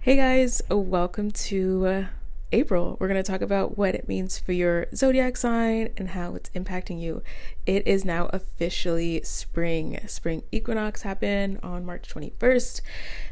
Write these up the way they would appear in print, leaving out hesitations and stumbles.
Hey guys, welcome to April. We're going to talk about what it means for your zodiac sign and how it's impacting you. It is now officially spring. Spring equinox happened on March 21st.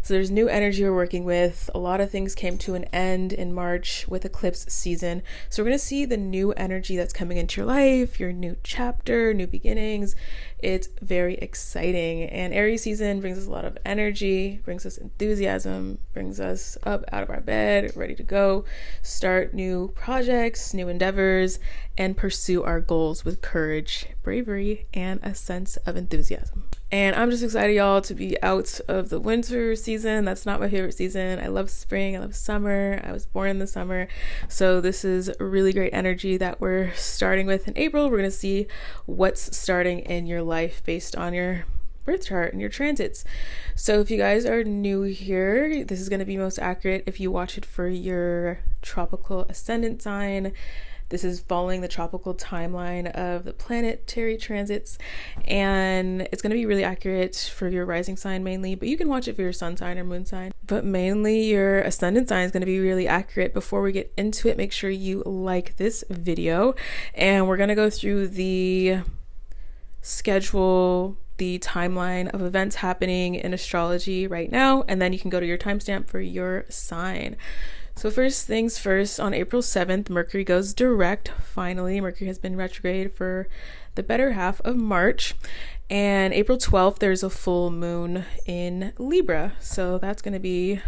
So there's new energy we're working with. A lot of things came to an end in March with eclipse season. So we're going to see the new energy that's coming into your life, your new chapter, new beginnings. It's very exciting. And Aries season brings us a lot of energy, brings us enthusiasm, brings us up out of our bed, ready to go, start new projects, new endeavors, and pursue our goals with courage, bravery, and a sense of enthusiasm. And I'm just excited, y'all, to be out of the winter season. That's not my favorite season. I love spring. I love summer. I was born in the summer. So this is really great energy that we're starting with in April. We're going to see what's starting in your life based on your birth chart and your transits. So if you guys are new here, this is going to be most accurate if you watch it for your tropical ascendant sign. This is following the tropical timeline of the planetary transits, and it's going to be really accurate for your rising sign mainly, but you can watch it for your sun sign or moon sign. But mainly your ascendant sign is going to be really accurate. Before we get into it, make sure you like this video, and we're going to go through the schedule, the timeline of events happening in astrology right now, and then you can go to your timestamp for your sign. So first things first, on April 7th, Mercury goes direct. Finally, Mercury has been retrograde for the better half of March. And April 12th, there's a full moon in Libra. So that's going to be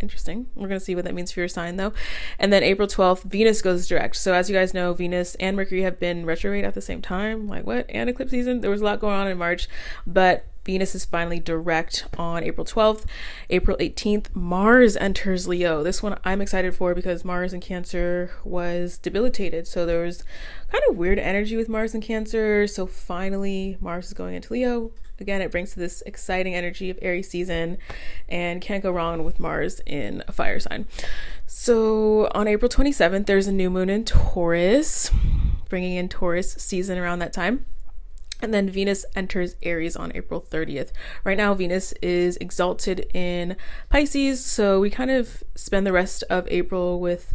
interesting. We're going to see what that means for your sign though. And then April 12th, Venus goes direct. So as you guys know, Venus and Mercury have been retrograde at the same time. Like what? And eclipse season. There was a lot going on in March, but Venus is finally direct on April 12th. April 18th, Mars enters Leo. This one I'm excited for because Mars in Cancer was debilitated. So there was kind of weird energy with Mars in Cancer. So finally, Mars is going into Leo. Again, it brings this exciting energy of Aries season, and can't go wrong with Mars in a fire sign. So on April 27th, there's a new moon in Taurus, bringing in Taurus season around that time. And then Venus enters Aries on April 30th. Right now, Venus is exalted in Pisces, so we kind of spend the rest of April with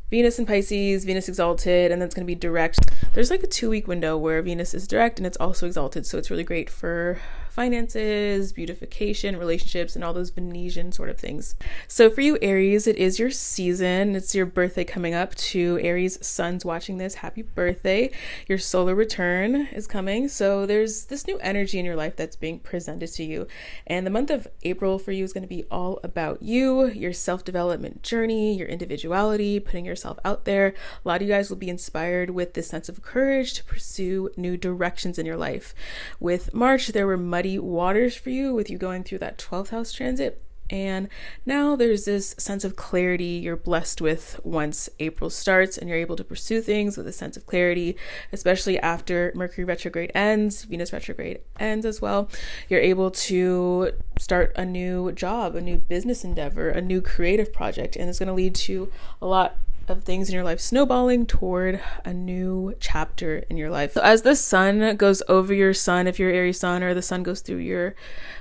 Venus in Pisces, Venus exalted, and then it's going to be direct. There's like a 2-week window where Venus is direct and it's also exalted, so it's really great for finances, beautification, relationships, and all those Venetian sort of things. So for you Aries, it is your season. It's your birthday coming up. To Aries suns watching this, happy birthday. Your solar return is coming. So there's this new energy in your life that's being presented to you. And the month of April for you is going to be all about you, your self-development journey, your individuality, putting yourself out there. A lot of you guys will be inspired with this sense of courage to pursue new directions in your life. With March, there were muddy waters for you with you going through that 12th house transit, and now there's this sense of clarity you're blessed with once April starts, and you're able to pursue things with a sense of clarity, especially after Mercury retrograde ends, Venus retrograde ends as well. You're able to start a new job, a new business endeavor, a new creative project, and it's going to lead to a lot of things in your life snowballing toward a new chapter in your life. So as the sun goes over your sun, if you're Aries sun, or the sun goes through your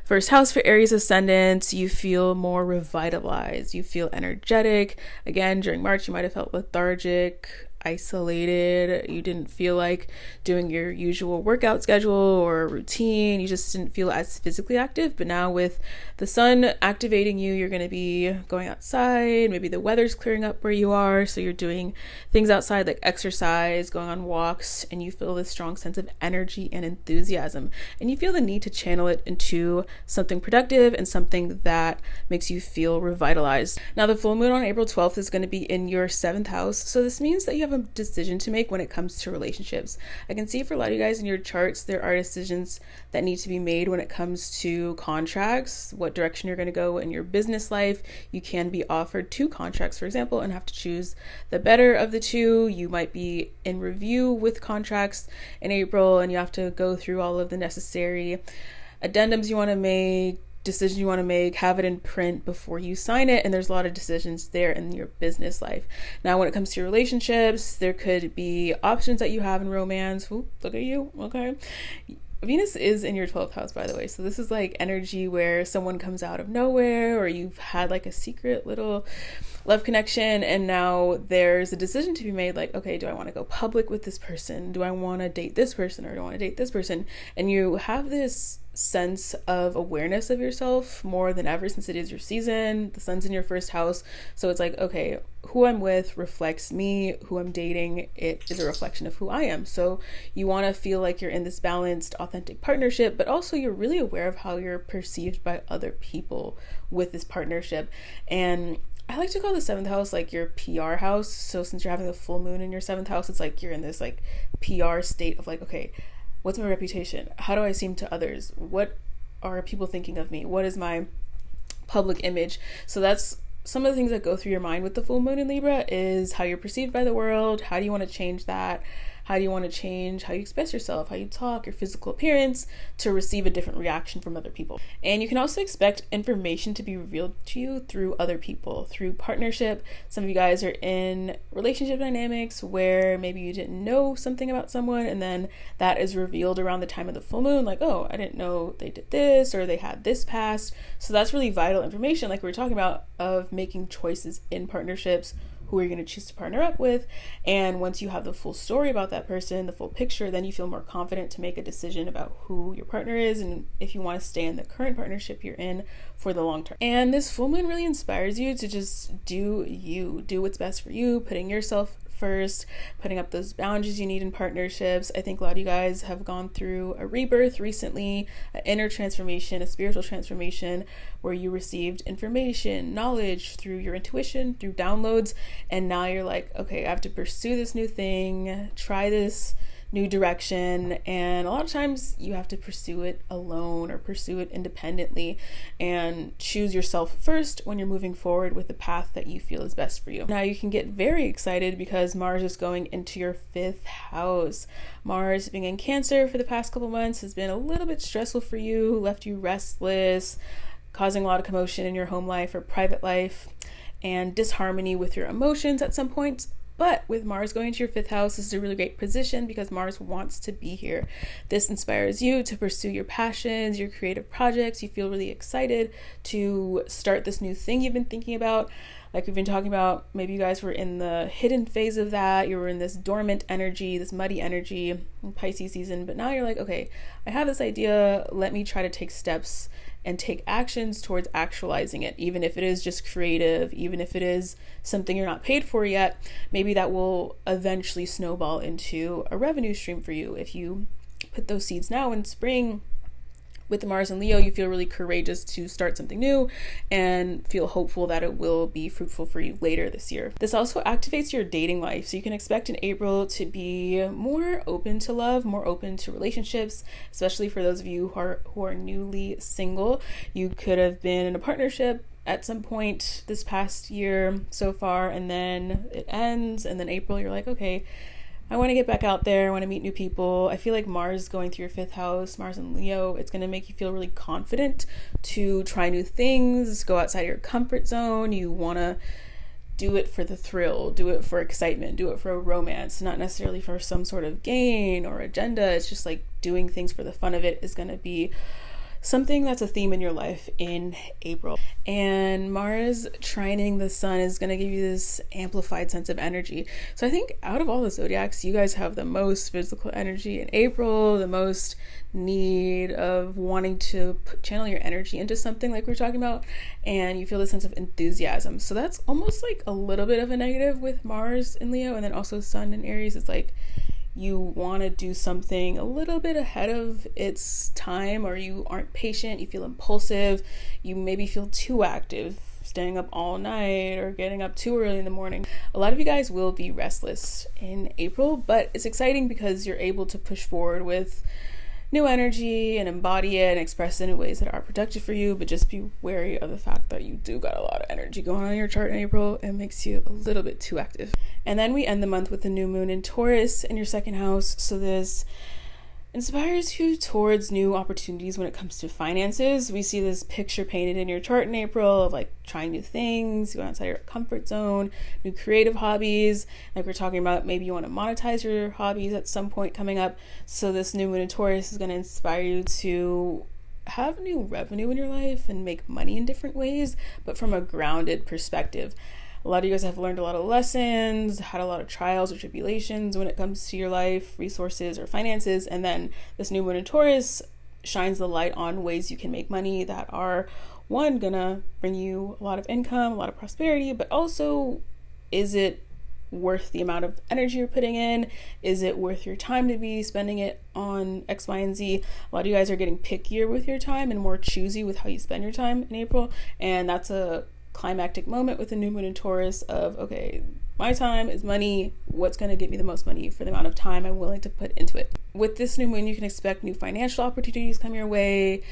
first house for Aries ascendant, you feel more revitalized, you feel energetic. Again, during March, you might have felt lethargic, isolated, you didn't feel like doing your usual workout schedule or routine, you just didn't feel as physically active. But now with the sun activating you, you're going to be going outside, maybe the weather's clearing up where you are, so you're doing things outside like exercise, going on walks, and you feel this strong sense of energy and enthusiasm, and you feel the need to channel it into something productive and something that makes you feel revitalized. Now the full moon on April 12th is going to be in your 7th house, so this means that you have a decision to make when it comes to relationships. I can see for a lot of you guys in your charts, there are decisions that need to be made when it comes to contracts, what direction you're going to go in your business life. You can be offered 2 contracts, for example, and have to choose the better of the 2. You might be in review with contracts in April, and you have to go through all of the necessary addendums you want to make, decision you want to make, have it in print before you sign it. And there's a lot of decisions there in your business life. Now, when it comes to your relationships, there could be options that you have in romance. Ooh, look at you. Okay. Venus is in your 12th house, by the way. So this is like energy where someone comes out of nowhere, or you've had like a secret little love connection, and now there's a decision to be made, like, okay, do I want to go public with this person? Do I want to date this person, or do I want to date this person? And you have this sense of awareness of yourself more than ever, since it is your season. The sun's in your first house, so it's like, okay, who I'm with reflects me. Who I'm dating, it is a reflection of who I am. So you want to feel like you're in this balanced, authentic partnership, but also you're really aware of how you're perceived by other people with this partnership. And I like to call the 7th house like your PR house. So since you're having the full moon in your 7th house, it's like you're in this like PR state of like, okay, what's my reputation? How do I seem to others? What are people thinking of me? What is my public image? So that's some of the things that go through your mind with the full moon in Libra, is how you're perceived by the world. How do you want to change that? How do you want to change how you express yourself, how you talk, your physical appearance, to receive a different reaction from other people? And you can also expect information to be revealed to you through other people, through partnership. Some of you guys are in relationship dynamics where maybe you didn't know something about someone, and then that is revealed around the time of the full moon, like, oh, I didn't know they did this, or they had this past. So that's really vital information, like we were talking about, of making choices in partnerships. Who are you going to choose to partner up with? And once you have the full story about that person, the full picture, then you feel more confident to make a decision about who your partner is, and if you want to stay in the current partnership you're in for the long term. And this full moon really inspires you to just do you, do what's best for you, putting yourself first, putting up those boundaries you need in partnerships. I think a lot of you guys have gone through a rebirth recently, an inner transformation, a spiritual transformation, where you received information, knowledge through your intuition, through downloads, and now you're like, okay, I have to pursue this new thing, try this new direction. And a lot of times you have to pursue it alone or pursue it independently, and choose yourself first when you're moving forward with the path that you feel is best for you. Now you can get very excited because Mars is going into your 5th house. Mars being in Cancer for the past couple months has been a little bit stressful for you, left you restless, causing a lot of commotion in your home life or private life, and disharmony with your emotions at some point. But with Mars going into your 5th house, this is a really great position because Mars wants to be here. This inspires you to pursue your passions, your creative projects. You feel really excited to start this new thing you've been thinking about. Like we've been talking about, maybe you guys were in the hidden phase of that. You were in this dormant energy, this muddy energy in Pisces season. But now you're like, okay, I have this idea. Let me try to take steps and take actions towards actualizing it, even if it is just creative, even if it is something you're not paid for yet. Maybe that will eventually snowball into a revenue stream for you. If you put those seeds now in spring, with the Mars and Leo, you feel really courageous to start something new and feel hopeful that it will be fruitful for you later this year. This also activates your dating life. So you can expect in April to be more open to love, more open to relationships, especially for those of you who are newly single. You could have been in a partnership at some point this past year so far, and then it ends, and then April you're like, okay, I want to get back out there. I want to meet new people. I feel like Mars going through your 5th house, Mars and Leo, it's going to make you feel really confident to try new things, go outside your comfort zone. You want to do it for the thrill, do it for excitement, do it for a romance, not necessarily for some sort of gain or agenda. It's just like doing things for the fun of it is going to be something that's a theme in your life in April. And Mars trining the sun is going to give you this amplified sense of energy. So I think out of all the zodiacs, you guys have the most physical energy in April, the most need of wanting to channel your energy into something like we're talking about, and you feel the sense of enthusiasm. So that's almost like a little bit of a negative with Mars in Leo, and then also Sun in Aries. It's like you want to do something a little bit ahead of its time, or you aren't patient, you feel impulsive, you maybe feel too active, staying up all night or getting up too early in the morning. A lot of you guys will be restless in April, but it's exciting because you're able to push forward with new energy and embody it and express it in ways that are productive for you. But just be wary of the fact that you do got a lot of energy going on in your chart in April. It makes you a little bit too active. And then we end the month with the new moon in Taurus in your 2nd house. So this inspires you towards new opportunities when it comes to finances. We see this picture painted in your chart in April of like trying new things, going outside your comfort zone, new creative hobbies. Like we're talking about, maybe you want to monetize your hobbies at some point coming up. So this new moon in Taurus is going to inspire you to have new revenue in your life and make money in different ways, but from a grounded perspective. A lot of you guys have learned a lot of lessons, had a lot of trials or tribulations when it comes to your life, resources, or finances. And then this new moon in Taurus shines the light on ways you can make money that are, one, gonna bring you a lot of income, a lot of prosperity, but also, is it worth the amount of energy you're putting in? Is it worth your time to be spending it on X, Y, and Z? A lot of you guys are getting pickier with your time and more choosy with how you spend your time in April. And that's a climactic moment with the new moon in Taurus of, okay, my time is money. What's going to get me the most money for the amount of time I'm willing to put into it? With this new moon, you can expect new financial opportunities come your way,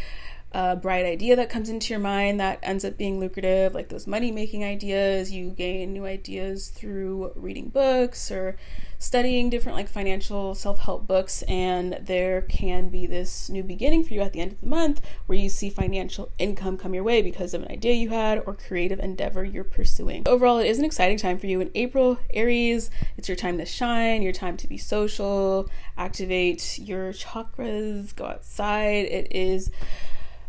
a bright idea that comes into your mind that ends up being lucrative, like those money-making ideas. You gain new ideas through reading books or studying different like financial self-help books, and there can be this new beginning for you at the end of the month where you see financial income come your way because of an idea you had or creative endeavor you're pursuing. Overall, it is an exciting time for you in April, Aries. It's your time to shine, your time to be social, activate your chakras, go outside. It is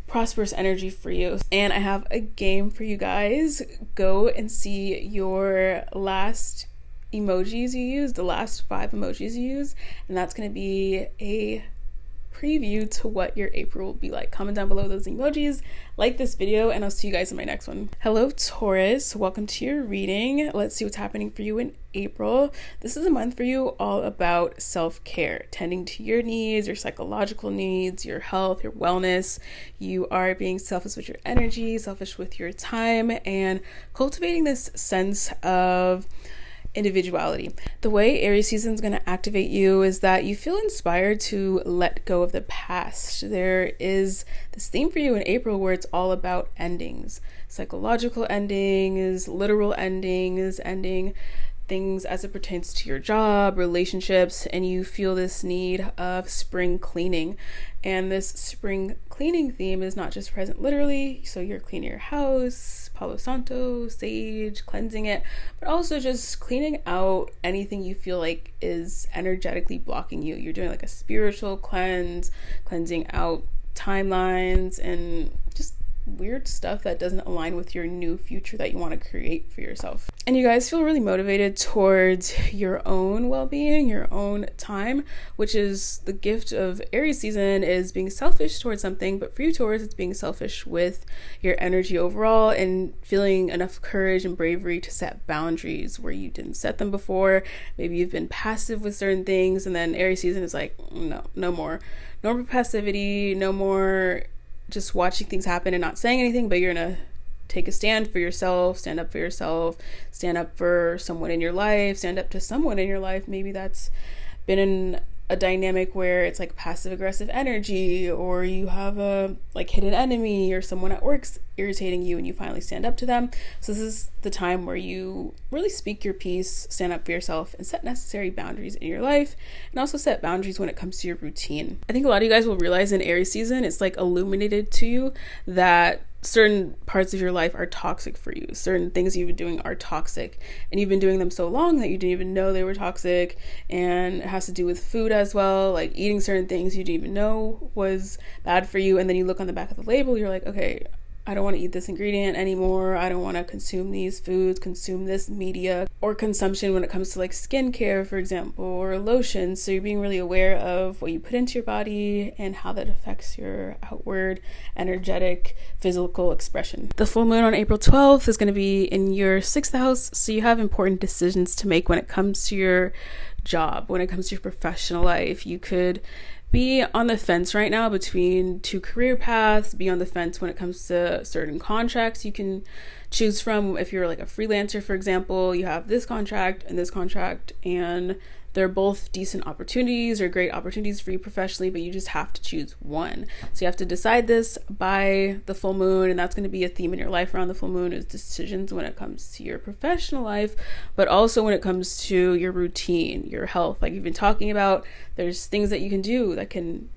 prosperous energy for you. And I have a game for you guys. Go and see your last emojis you used, the last 5 emojis you used, and that's going to be a preview to what your April will be like. Comment down below those emojis, like this video, and I'll see you guys in my next one. Hello Taurus, welcome to your reading. Let's see what's happening for you in April. This is a month for you all about self-care, tending to your needs, your psychological needs, your health, your wellness. You are being selfish with your energy, selfish with your time, and cultivating this sense of individuality. The way Aries season is going to activate you is that you feel inspired to let go of the past. There is this theme for you in April where it's all about endings, psychological endings, literal endings, ending things as it pertains to your job, relationships, and you feel this need of spring cleaning. And this spring cleaning theme is not just present literally, so you're cleaning your house, Palo Santo, sage, cleansing it, but also just cleaning out anything you feel like is energetically blocking you. You're doing like a spiritual cleanse, cleansing out timelines and just weird stuff that doesn't align with your new future that you want to create for yourself. And you guys feel really motivated towards your own well-being, your own time, which is the gift of Aries season, is being selfish towards something. But for you Taurus, it's being selfish with your energy overall and feeling enough courage and bravery to set boundaries where you didn't set them before. Maybe you've been passive with certain things, and then Aries season is like, no more passivity, no more just watching things happen and not saying anything, but you're gonna take a stand for yourself, stand up for yourself, stand up for someone in your life, stand up to someone in your life. Maybe that's been in a dynamic where it's like passive aggressive energy, or you have a like hidden enemy or someone at work's irritating you and you finally stand up to them. So this is the time where you really speak your piece, stand up for yourself, and set necessary boundaries in your life, and also set boundaries when it comes to your routine. I think a lot of you guys will realize in Aries season, it's like illuminated to you that certain parts of your life are toxic for you. Certain things you've been doing are toxic, and you've been doing them so long that you didn't even know they were toxic. And it has to do with food as well, like eating certain things you didn't even know was bad for you, and then you look on the back of the label, you're like, okay, I don't want to eat this ingredient anymore. I don't want to consume these foods, consume this media, or consumption when it comes to like skincare, for example, or lotion. So you're being really aware of what you put into your body and how that affects your outward, energetic, physical expression. The full moon on April 12th is going to be in your 6th house. So you have important decisions to make when it comes to your job, when it comes to your professional life. You could be on the fence right now between 2 career paths, be on the fence when it comes to certain contracts you can choose from. If you're like a freelancer, for example, you have this contract, and they're both decent opportunities or great opportunities for you professionally, but you just have to choose one. So you have to decide this by the full moon, and that's going to be a theme in your life around the full moon, is decisions when it comes to your professional life, but also when it comes to your routine, your health. Like you've been talking about, there's things that you can do that can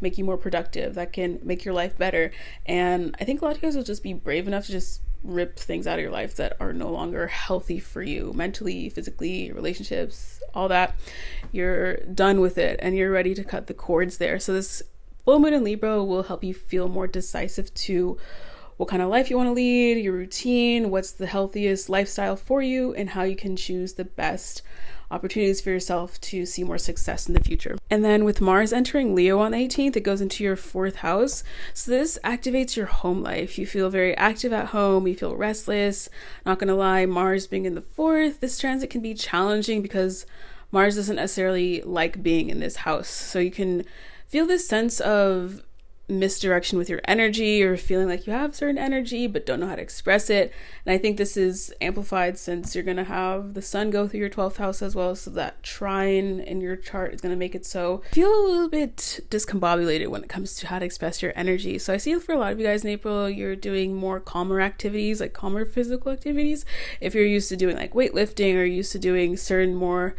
make you more productive, that can make your life better. And I think a lot of you guys will just be brave enough to just rip things out of your life that are no longer healthy for you, mentally, physically, relationships, all that. You're done with it and you're ready to cut the cords there. So this full moon in Libra will help you feel more decisive to what kind of life you want to lead, your routine, what's the healthiest lifestyle for you, and how you can choose the best opportunities for yourself to see more success in the future. And then with Mars entering Leo on the 18th, it goes into your 4th house. So this activates your home life. You feel very active at home. You feel restless. Not gonna lie, Mars being in the 4th, this transit can be challenging because Mars doesn't necessarily like being in this house. So you can feel this sense of misdirection with your energy, or feeling like you have certain energy but don't know how to express it. And I think this is amplified since you're going to have the sun go through your 12th house as well, so that trine in your chart is going to make it so feel a little bit discombobulated when it comes to how to express your energy. So I see for a lot of you guys in April, you're doing more calmer activities, like calmer physical activities. If you're used to doing like weightlifting or used to doing certain more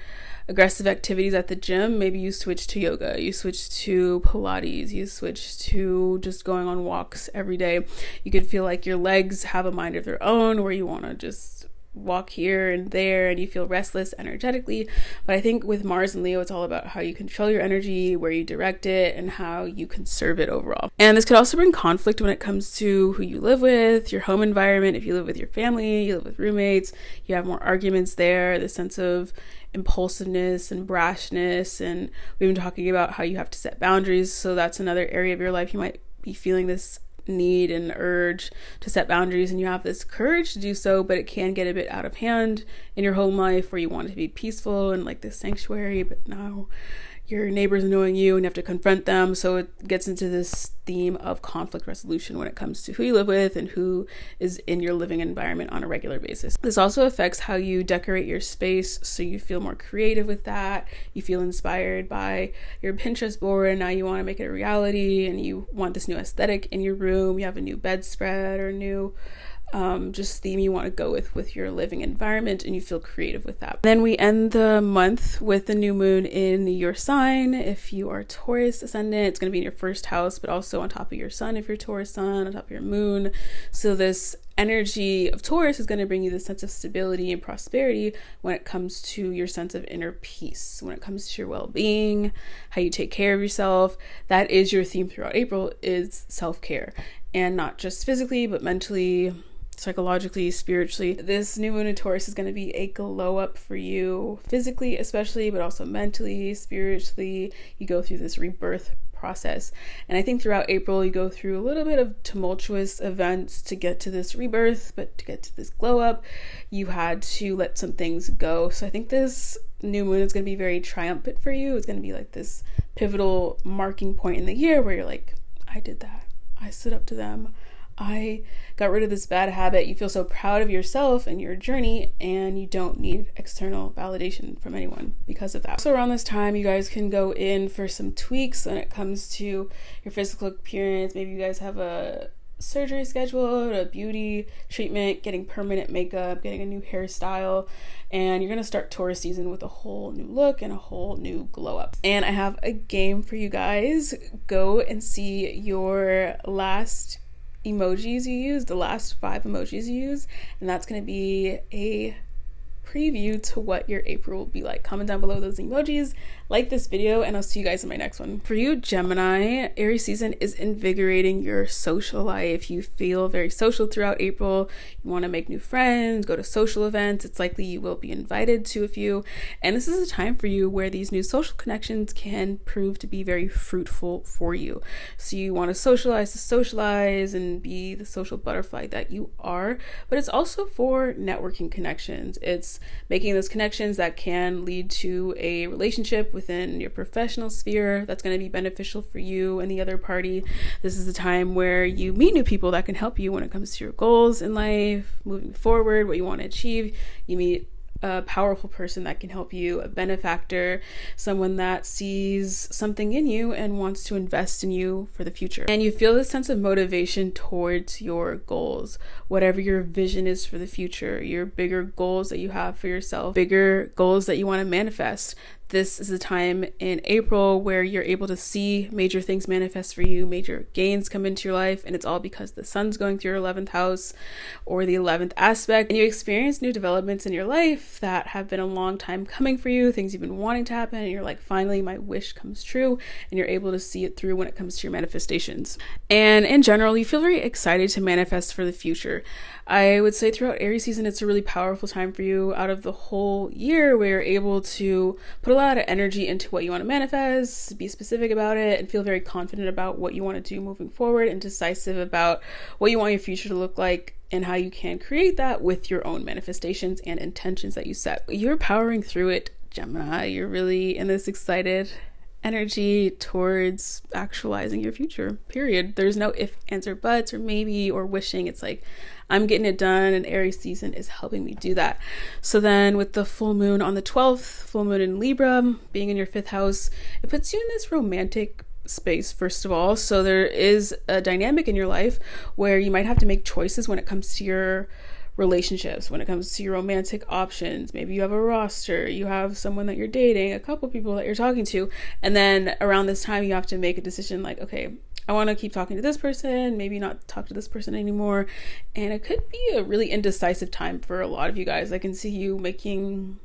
aggressive activities at the gym, maybe you switch to yoga, you switch to Pilates, you switch to just going on walks every day. You could feel like your legs have a mind of their own, where you want to just walk here and there and you feel restless energetically. But I think with Mars and Leo, it's all about how you control your energy, where you direct it, and how you conserve it overall. And this could also bring conflict when it comes to who you live with, your home environment. If you live with your family, you live with roommates, you have more arguments there, the sense of impulsiveness and brashness. And we've been talking about how you have to set boundaries. So that's another area of your life you might be feeling this need and urge to set boundaries, and you have this courage to do so, but it can get a bit out of hand in your home life, where you want it to be peaceful and like this sanctuary, but now your neighbors annoying you and you have to confront them. So it gets into this theme of conflict resolution when it comes to who you live with and who is in your living environment on a regular basis. This also affects how you decorate your space, so you feel more creative with that. You feel inspired by your Pinterest board, and now you want to make it a reality, and you want this new aesthetic in your room. You have a new bedspread or new just theme you want to go with your living environment, and you feel creative with that. Then we end the month with the new moon in your sign. If you are Taurus ascendant, it's going to be in your 1st house, but also on top of your sun if you're Taurus sun, on top of your moon. So this energy of Taurus is going to bring you the sense of stability and prosperity when it comes to your sense of inner peace, when it comes to your well-being, how you take care of yourself. That is your theme throughout April, is self-care, and not just physically, but mentally, psychologically, spiritually. This new moon in Taurus is going to be a glow up for you, physically especially, but also mentally, spiritually. You go through this rebirth process. And I think throughout April, you go through a little bit of tumultuous events to get to this rebirth, but to get to this glow up, you had to let some things go. So I think this new moon is going to be very triumphant for you. It's going to be like this pivotal marking point in the year where you're like, I did that. I stood up to them. I got rid of this bad habit. You feel so proud of yourself and your journey, and you don't need external validation from anyone because of that. So around this time, you guys can go in for some tweaks when it comes to your physical appearance. Maybe you guys have a surgery scheduled, a beauty treatment, getting permanent makeup, getting a new hairstyle, and you're going to start Taurus season with a whole new look and a whole new glow up. And I have a game for you guys. Go and see your last emojis you use, the last 5 emojis you use, and that's going to be a preview to what your April will be like. Comment down below those emojis, like this video, and I'll see you guys in my next one. For you, Gemini, Aries season is invigorating your social life. You feel very social throughout April. You want to make new friends, go to social events. It's likely you will be invited to a few, and this is a time for you where these new social connections can prove to be very fruitful for you. So you want to socialize and be the social butterfly that you are, but it's also for networking connections. It's making those connections that can lead to a relationship within your professional sphere that's going to be beneficial for you and the other party. This is a time where you meet new people that can help you when it comes to your goals in life, moving forward, what you want to achieve. You meet a powerful person that can help you, a benefactor, someone that sees something in you and wants to invest in you for the future. And you feel this sense of motivation towards your goals, whatever your vision is for the future, your bigger goals that you have for yourself, bigger goals that you want to manifest. This is a time in April where you're able to see major things manifest for you, major gains come into your life, and it's all because the sun's going through your 11th house or the 11th aspect, and you experience new developments in your life that have been a long time coming for you, things you've been wanting to happen, and you're like, finally, my wish comes true, and you're able to see it through when it comes to your manifestations. And in general, you feel very excited to manifest for the future. I would say throughout Aries season, it's a really powerful time for you out of the whole year where you're able to put a lot of energy into what you want to manifest, be specific about it, and feel very confident about what you want to do moving forward and decisive about what you want your future to look like and how you can create that with your own manifestations and intentions that you set. You're powering through it, Gemini. You're really in this excited energy towards actualizing your future, period. There's no if, ands, or buts, or maybe, or wishing. It's like, I'm getting it done, and Aries season is helping me do that. So then with the full moon on the 12th, full moon in Libra, being in your 5th house, it puts you in this romantic space, first of all. So there is a dynamic in your life where you might have to make choices when it comes to your relationships, when it comes to your romantic options. Maybe you have a roster, you have someone that you're dating, a couple people that you're talking to, and then around this time you have to make a decision like, okay, I want to keep talking to this person, maybe not talk to this person anymore. And it could be a really indecisive time for a lot of you guys. I can see you making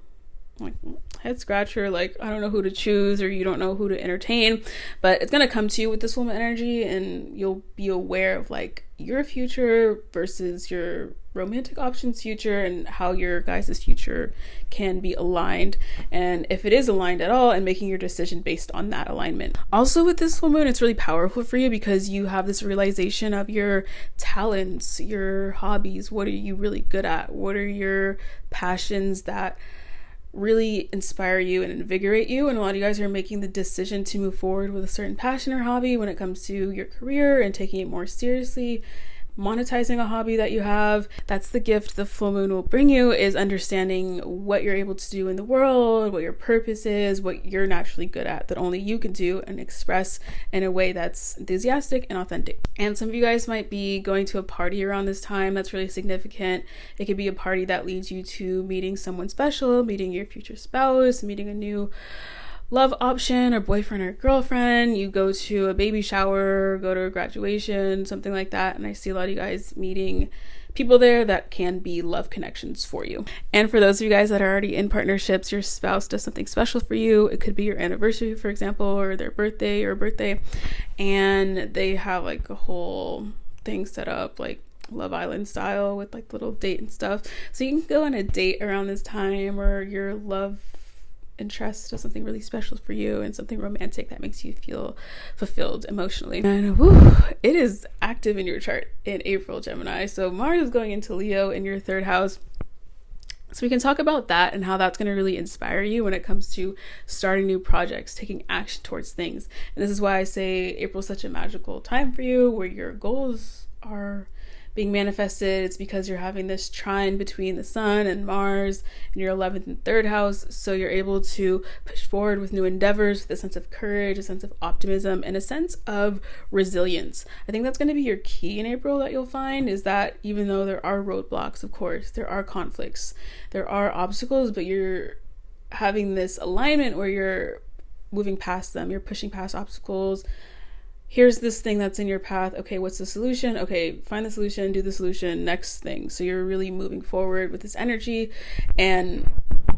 like head scratcher, like I don't know who to choose, or you don't know who to entertain, but it's going to come to you with this woman energy, and you'll be aware of like your future versus your romantic options future, and how your guys' future can be aligned, and if it is aligned at all, and making your decision based on that alignment. Also with this full moon, it's really powerful for you because you have this realization of your talents, your hobbies. What are you really good at? What are your passions that really inspire you and invigorate you? And a lot of you guys are making the decision to move forward with a certain passion or hobby when it comes to your career and taking it more seriously, monetizing a hobby that you have. That's the gift the full moon will bring you, is understanding what you're able to do in the world, what your purpose is, what you're naturally good at that only you can do and express in a way that's enthusiastic and authentic. And some of you guys might be going to a party around this time that's really significant. It could be a party that leads you to meeting someone special, meeting your future spouse, meeting a new love option or boyfriend or girlfriend. You go to a baby shower, go to a graduation, something like that. And I see a lot of you guys meeting people there that can be love connections for you. And for those of you guys that are already in partnerships, your spouse does something special for you. It could be your anniversary, for example, or their birthday, and they have like a whole thing set up like Love Island style with like little date and stuff. So you can go on a date around this time, or your love interest does something really special for you and something romantic that makes you feel fulfilled emotionally. And it is active in your chart in April, Gemini. So Mars is going into Leo in your 3rd house. So we can talk about that and how that's going to really inspire you when it comes to starting new projects, taking action towards things. And this is why I say April is such a magical time for you, where your goals are being manifested. It's because you're having this trine between the sun and Mars in your 11th and 3rd house. So you're able to push forward with new endeavors with a sense of courage, a sense of optimism, and a sense of resilience. I think that's going to be your key in April that you'll find, is that even though there are roadblocks, of course, there are conflicts, there are obstacles, but you're having this alignment where you're moving past them, you're pushing past obstacles. Here's this thing that's in your path. Okay, what's the solution? Okay, find the solution, do the solution, next thing. So you're really moving forward with this energy. And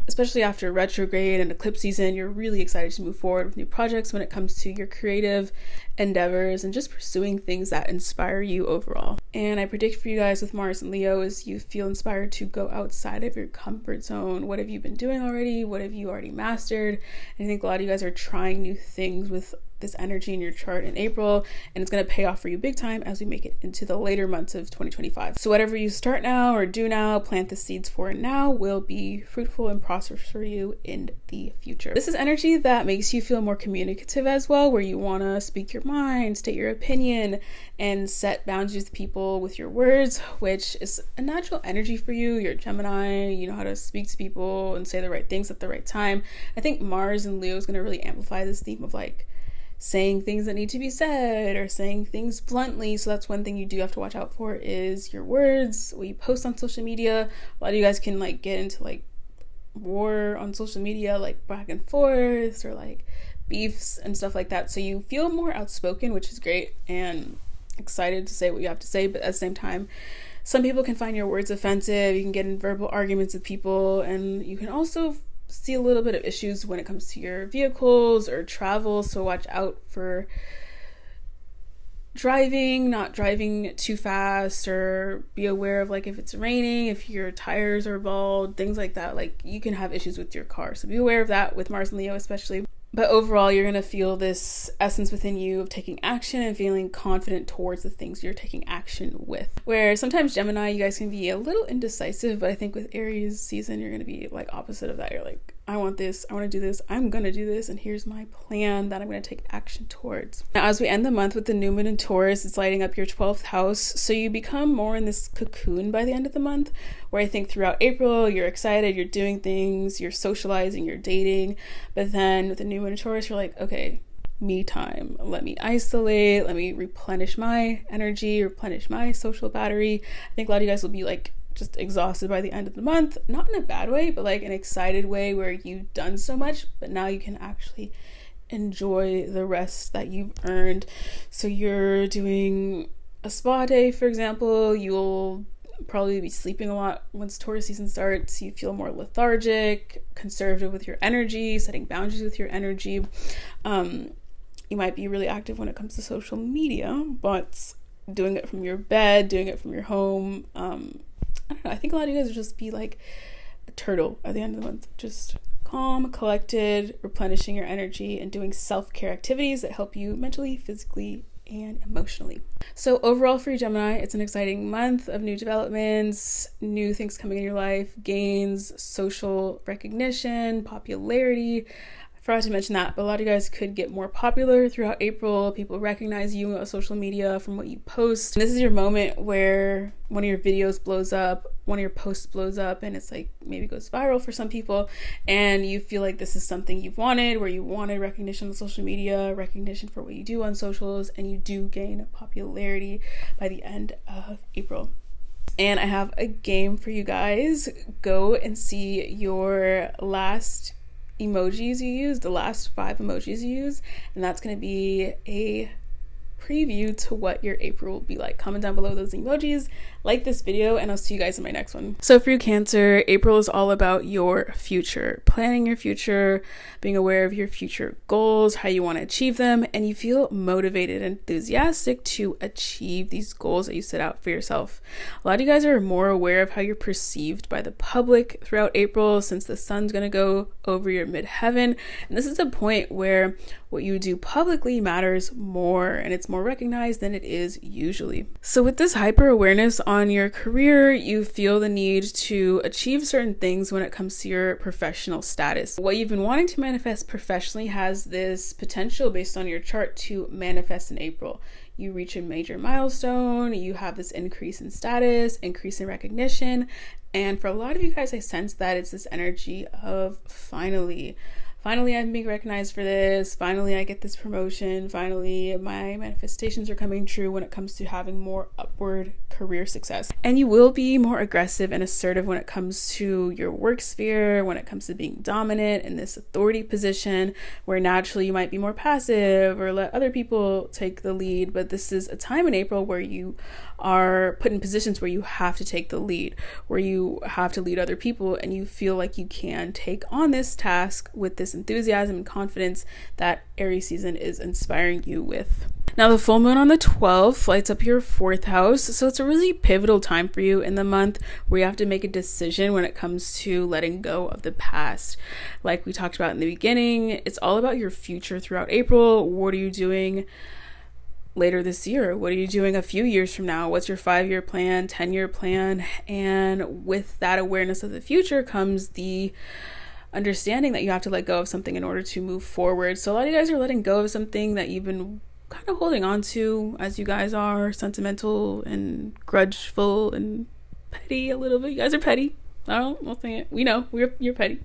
especially after retrograde and eclipse season, you're really excited to move forward with new projects when it comes to your creative endeavors and just pursuing things that inspire you overall. And I predict for you guys with Mars and Leo is you feel inspired to go outside of your comfort zone. What have you been doing already? What have you already mastered? And I think a lot of you guys are trying new things with this energy in your chart in April, and it's going to pay off for you big time as we make it into the later months of 2025. So whatever you start now or do now, plant the seeds for now, will be fruitful and prosperous for you in the future. This is energy that makes you feel more communicative as well, where you want to speak your mind, state your opinion, and set boundaries with people with your words, which is a natural energy for you. You're Gemini, you know how to speak to people and say the right things at the right time. I think Mars and Leo is going to really amplify this theme of like saying things that need to be said or saying things bluntly. So that's one thing you do have to watch out for, is your words, what you post on social media. A lot of you guys can like get into like war on social media, like back and forth, or like beefs and stuff like that. So you feel more outspoken, which is great, and excited to say what you have to say. But at the same time, some people can find your words offensive. You can get in verbal arguments with people, and you can also see a little bit of issues when it comes to your vehicles or travel. So watch out for not driving too fast, or be aware of like if it's raining, if your tires are bald, things like that. Like you can have issues with your car, so be aware of that with Mars and Leo especially. But overall, you're going to feel this essence within you of taking action and feeling confident towards the things you're taking action with. Where sometimes Gemini, you guys can be a little indecisive, but I think with Aries season, you're going to be like opposite of that. You're like, I want this, I want to do this, I'm going to do this, and here's my plan that I'm going to take action towards. Now, as we end the month with the new moon in Taurus, it's lighting up your 12th house. So you become more in this cocoon by the end of the month, where I think throughout April, you're excited, you're doing things, you're socializing, you're dating. But then with the new moon in Taurus, you're like, okay, me time. Let me isolate, let me replenish my energy, replenish my social battery. I think a lot of you guys will be like just exhausted by the end of the month, not in a bad way, but like an excited way where you've done so much, but now you can actually enjoy the rest that you've earned. So you're doing a spa day, for example. You'll probably be sleeping a lot once Taurus season starts. You feel more lethargic, conservative with your energy, setting boundaries with your energy. You might be really active when it comes to social media, but doing it from your bed, doing it from your home, I don't know, I think a lot of you guys will just be like a turtle at the end of the month, just calm, collected, replenishing your energy, and doing self-care activities that help you mentally, physically, and emotionally. So overall for you, Gemini, it's an exciting month of new developments, new things coming in your life, gains, social recognition, popularity. I forgot to mention that, but a lot of you guys could get more popular throughout April. People recognize you on social media from what you post. And this is your moment where one of your videos blows up, one of your posts blows up, and it's like maybe goes viral for some people, and you feel like this is something you've wanted, where you wanted recognition on social media, recognition for what you do on socials, and you do gain popularity by the end of April. And I have a game for you guys. Go and see your last emojis you use, the last 5 emojis you use, and that's going to be a preview to what your April will be like. Comment down below those emojis, like this video, and I'll see you guys in my next one. So for you, Cancer, April is all about your future, planning your future, being aware of your future goals, how you want to achieve them, and you feel motivated and enthusiastic to achieve these goals that you set out for yourself. A lot of you guys are more aware of how you're perceived by the public throughout April, since the sun's going to go over your midheaven, and this is a point where what you do publicly matters more, and it's more recognized than it is usually. So with this hyper awareness on your career, you feel the need to achieve certain things when it comes to your professional status. What you've been wanting to manifest professionally has this potential based on your chart to manifest in April. You reach a major milestone, you have this increase in status, increase in recognition, and for a lot of you guys, I sense that it's this energy of finally I'm being recognized for this, finally I get this promotion, finally my manifestations are coming true when it comes to having more upward career success. And you will be more aggressive and assertive when it comes to your work sphere, when it comes to being dominant in this authority position, where naturally you might be more passive or let other people take the lead. But this is a time in April where you are put in positions where you have to take the lead, where you have to lead other people, and you feel like you can take on this task with this enthusiasm and confidence that Aries season is inspiring you with. Now, the full moon on the 12th lights up your 4th house, so it's a really pivotal time for you in the month where you have to make a decision when it comes to letting go of the past. Like we talked about in the beginning, it's all about your future throughout April. What are you doing later this year? What are you doing a few years from now? What's your 5-year plan, 10-year plan? And with that awareness of the future comes the understanding that you have to let go of something in order to move forward. So a lot of you guys are letting go of something that you've been kind of holding on to, as you guys are sentimental and grudgeful and petty a little bit. You guys are petty. We'll say it. We know you're petty.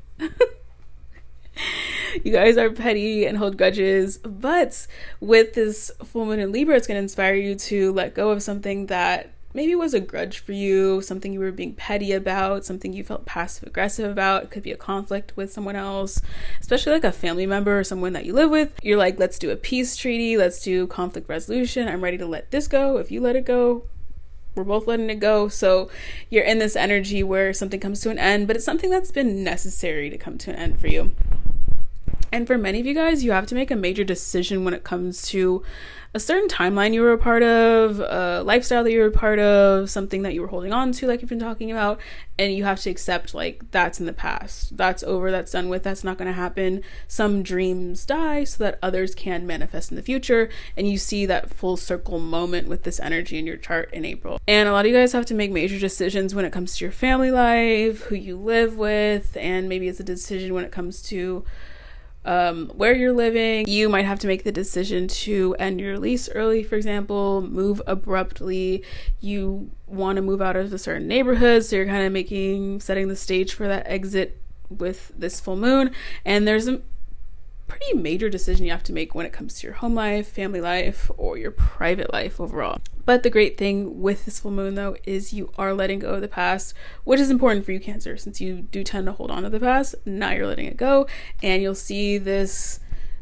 You guys are petty and hold grudges, but with this full moon in Libra, it's going to inspire you to let go of something that maybe was a grudge for you, something you were being petty about, something you felt passive aggressive about. It could be a conflict with someone else, especially like a family member or someone that you live with. You're like, let's do a peace treaty, let's do conflict resolution. I'm ready to let this go. If you let it go, we're both letting it go. So you're in this energy where something comes to an end, but it's something that's been necessary to come to an end for you. And for many of you guys, you have to make a major decision when it comes to a certain timeline you were a part of, a lifestyle that you were a part of, something that you were holding on to, like you've been talking about, and you have to accept, like, that's in the past. That's over, that's done with, that's not going to happen. Some dreams die so that others can manifest in the future, and you see that full circle moment with this energy in your chart in April. And a lot of you guys have to make major decisions when it comes to your family life, who you live with, and maybe it's a decision when it comes to where you're living. You might have to make the decision to end your lease early, for example, move abruptly. You want to move out of a certain neighborhood, so you're kind of setting the stage for that exit with this full moon. And there's a pretty major decision you have to make when it comes to your home life, family life, or your private life overall. But the great thing with this full moon, though, is you are letting go of the past, which is important for you, Cancer, since you do tend to hold on to the past. Now you're letting it go, and you'll see this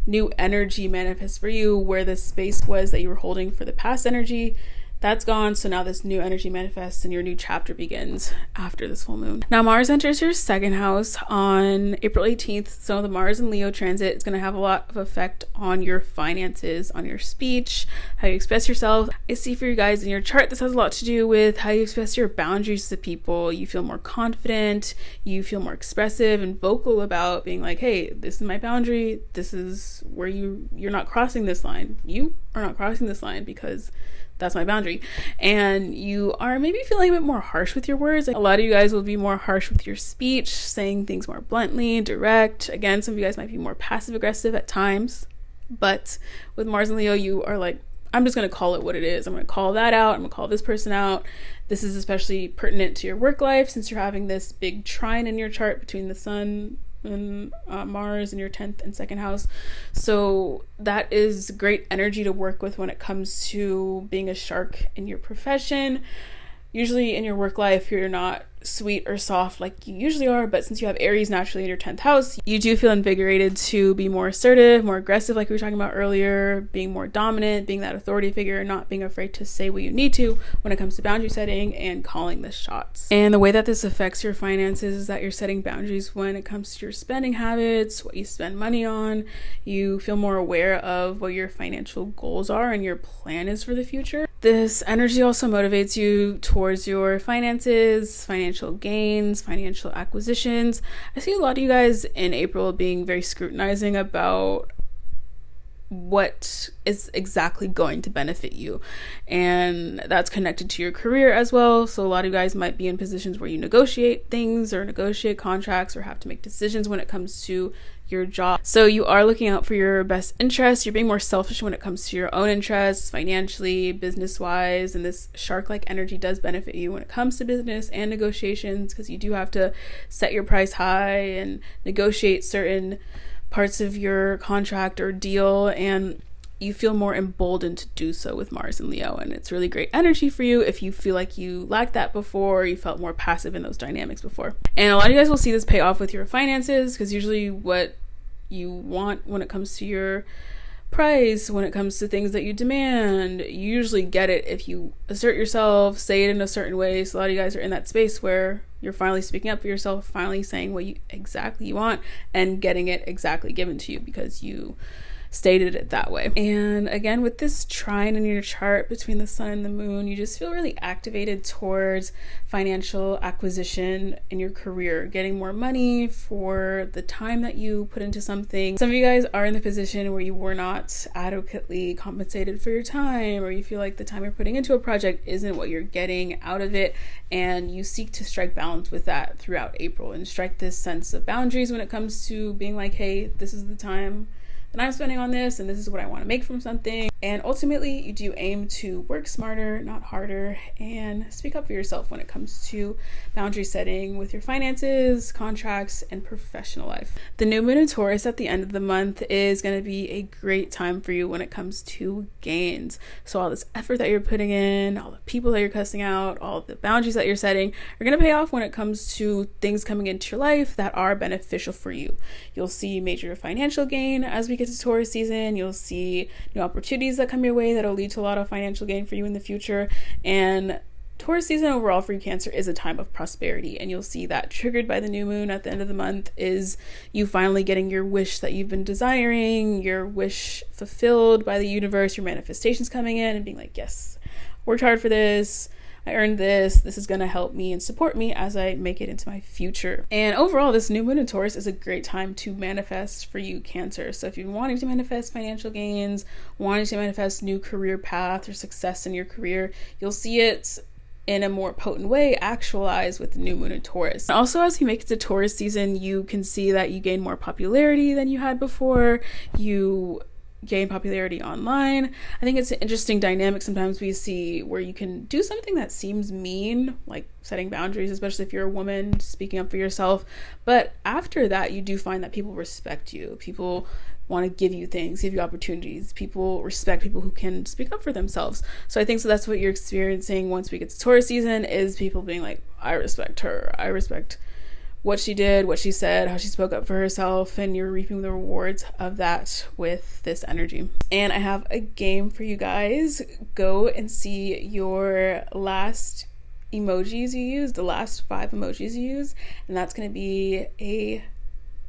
new energy manifest for you where the space was that you were holding for the past energy. That's gone, so now this new energy manifests and your new chapter begins after this full moon. Now Mars enters your 2nd house on April 18th, so the Mars and Leo transit is going to have a lot of effect on your finances, on your speech, how you express yourself. I see for you guys in your chart, this has a lot to do with how you express your boundaries to people. You feel more confident, you feel more expressive and vocal about being like, hey, this is my boundary, this is where you're not crossing this line. You are not crossing this line because that's my boundary. And you are maybe feeling a bit more harsh with your words. Like, a lot of you guys will be more harsh with your speech, saying things more bluntly, direct. Again, some of you guys might be more passive aggressive at times, but with Mars and Leo, you are like, I'm just going to call it what it is. I'm going to call that out. I'm going to call this person out. This is especially pertinent to your work life since you're having this big trine in your chart between the sun and Mars in your 10th and 2nd house. So that is great energy to work with when it comes to being a shark in your profession. Usually in your work life, you're not sweet or soft like you usually are, but since you have Aries naturally in your 10th house, you do feel invigorated to be more assertive, more aggressive, like we were talking about earlier, being more dominant, being that authority figure, not being afraid to say what you need to when it comes to boundary setting and calling the shots. And the way that this affects your finances is that you're setting boundaries when it comes to your spending habits, what you spend money on. You feel more aware of what your financial goals are and your plan is for the future. This energy also motivates you towards your finances, financial gains, financial acquisitions. I see a lot of you guys in April being very scrutinizing about what is exactly going to benefit you, and that's connected to your career as well. So a lot of you guys might be in positions where you negotiate things or negotiate contracts or have to make decisions when it comes to your job. So you are looking out for your best interests. You're being more selfish when it comes to your own interests, financially, business-wise, and this shark-like energy does benefit you when it comes to business and negotiations, because you do have to set your price high and negotiate certain parts of your contract or deal, and you feel more emboldened to do so with Mars and Leo. And it's really great energy for you if you feel like you lacked that before, or you felt more passive in those dynamics before. And a lot of you guys will see this pay off with your finances, because usually what you want when it comes to your price, when it comes to things that you demand. You usually get it if you assert yourself, say it in a certain way. So a lot of you guys are in that space where you're finally speaking up for yourself, finally saying what you exactly want and getting it exactly given to you because you stated it that way. And again, with this trine in your chart between the sun and the moon, you just feel really activated towards financial acquisition in your career, getting more money for the time that you put into something. Some of you guys are in the position where you were not adequately compensated for your time, or you feel like the time you're putting into a project isn't what you're getting out of it, and you seek to strike balance with that throughout April and strike this sense of boundaries when it comes to being like, hey, this is the time that I'm spending on this, and this is what I want to make from something. And ultimately, you do aim to work smarter, not harder, and speak up for yourself when it comes to boundary setting with your finances, contracts, and professional life. The new moon in Taurus at the end of the month is going to be a great time for you when it comes to gains. So all this effort that you're putting in, all the people that you're cussing out, all the boundaries that you're setting are going to pay off when it comes to things coming into your life that are beneficial for you. You'll see major financial gain as we get to Taurus season. You'll see new opportunities that come your way that'll lead to a lot of financial gain for you in the future. And Taurus season overall for you, Cancer, is a time of prosperity, and you'll see that triggered by the new moon at the end of the month is you finally getting your wish that you've been desiring, your wish fulfilled by the universe, your manifestations coming in and being like, yes, worked hard for this, I earned this is going to help me and support me as I make it into my future. And overall, this new moon in Taurus is a great time to manifest for you, Cancer. So if you're wanting to manifest financial gains, wanting to manifest new career path or success in your career, you'll see it in a more potent way actualize with the new moon in Taurus. And also, as you make it to Taurus season, you can see that you gain more popularity than you had before. You gain popularity online. I think it's an interesting dynamic sometimes we see where you can do something that seems mean, like setting boundaries, especially if you're a woman, speaking up for yourself. But after that, you do find that people respect you. People want to give you things, give you opportunities. People respect people who can speak up for themselves. So I think that's what you're experiencing once we get to Taurus season, is people being like, I respect her. I respect what she did, what she said, how she spoke up for herself, and you're reaping the rewards of that with this energy. And I have a game for you guys. Go and see your last emojis you used, the last 5 emojis you used, and that's going to be a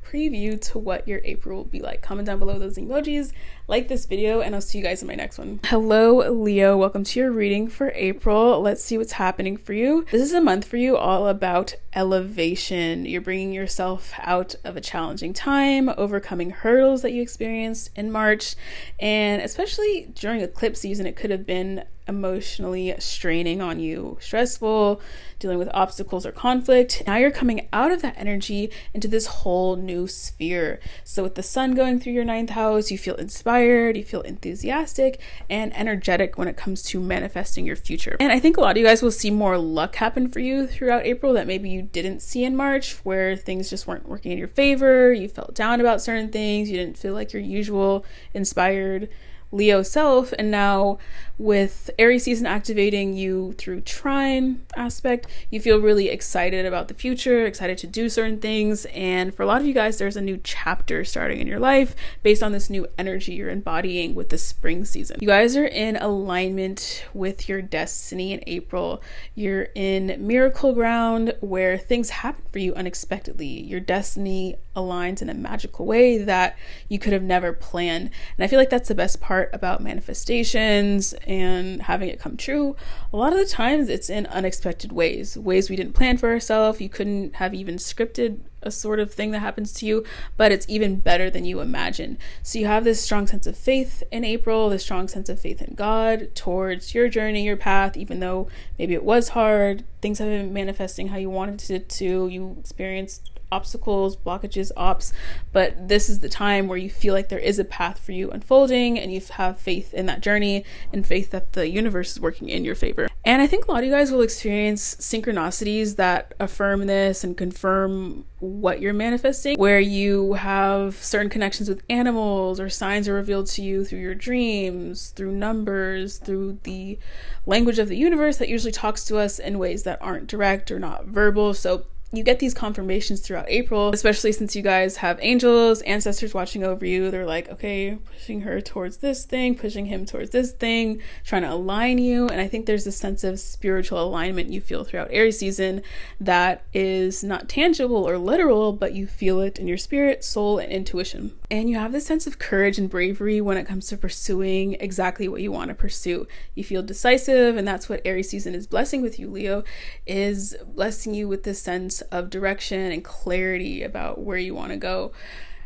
preview to what your April will be like. Comment down below those emojis, like this video, and I'll see you guys in my next one. Hello, Leo. Welcome to your reading for April. Let's see what's happening for you. This is a month for you all about elevation. You're bringing yourself out of a challenging time, overcoming hurdles that you experienced in March, and especially during eclipse season, it could have been emotionally straining on you, stressful, dealing with obstacles or conflict. Now you're coming out of that energy into this whole new sphere. So with the sun going through your 9th house, you feel inspired, you feel enthusiastic and energetic when it comes to manifesting your future. And I think a lot of you guys will see more luck happen for you throughout April that maybe you didn't see in March, where things just weren't working in your favor, you felt down about certain things, you didn't feel like your usual inspired Leo self. And now with Aries season activating you through trine aspect, you feel really excited about the future, excited to do certain things. And for a lot of you guys, there's a new chapter starting in your life based on this new energy you're embodying with the spring season. You guys are in alignment with your destiny in April. You're in miracle ground where things happen for you unexpectedly. Your destiny aligns in a magical way that you could have never planned. And I feel like that's the best part about manifestations and having it come true. A lot of the times it's in unexpected ways we didn't plan for ourselves. You couldn't have even scripted a sort of thing that happens to you, but it's even better than you imagined. So you have this strong sense of faith in April, this strong sense of faith in God towards your journey, your path, even though maybe it was hard, things haven't been manifesting how you wanted it to, you experienced obstacles, blockages, but this is the time where you feel like there is a path for you unfolding, and you have faith in that journey and faith that the universe is working in your favor. And I think a lot of you guys will experience synchronicities that affirm this and confirm what you're manifesting, where you have certain connections with animals, or signs are revealed to you through your dreams, through numbers, through the language of the universe that usually talks to us in ways that aren't direct or not verbal. So you get these confirmations throughout April, especially since you guys have angels, ancestors watching over you. They're like, okay, pushing her towards this thing, pushing him towards this thing, trying to align you. And I think there's a sense of spiritual alignment you feel throughout Aries season that is not tangible or literal, but you feel it in your spirit, soul, and intuition. And you have this sense of courage and bravery when it comes to pursuing exactly what you want to pursue. You feel decisive, and that's what Aries season is blessing with you, Leo, is blessing you with this sense of direction and clarity about where you want to go.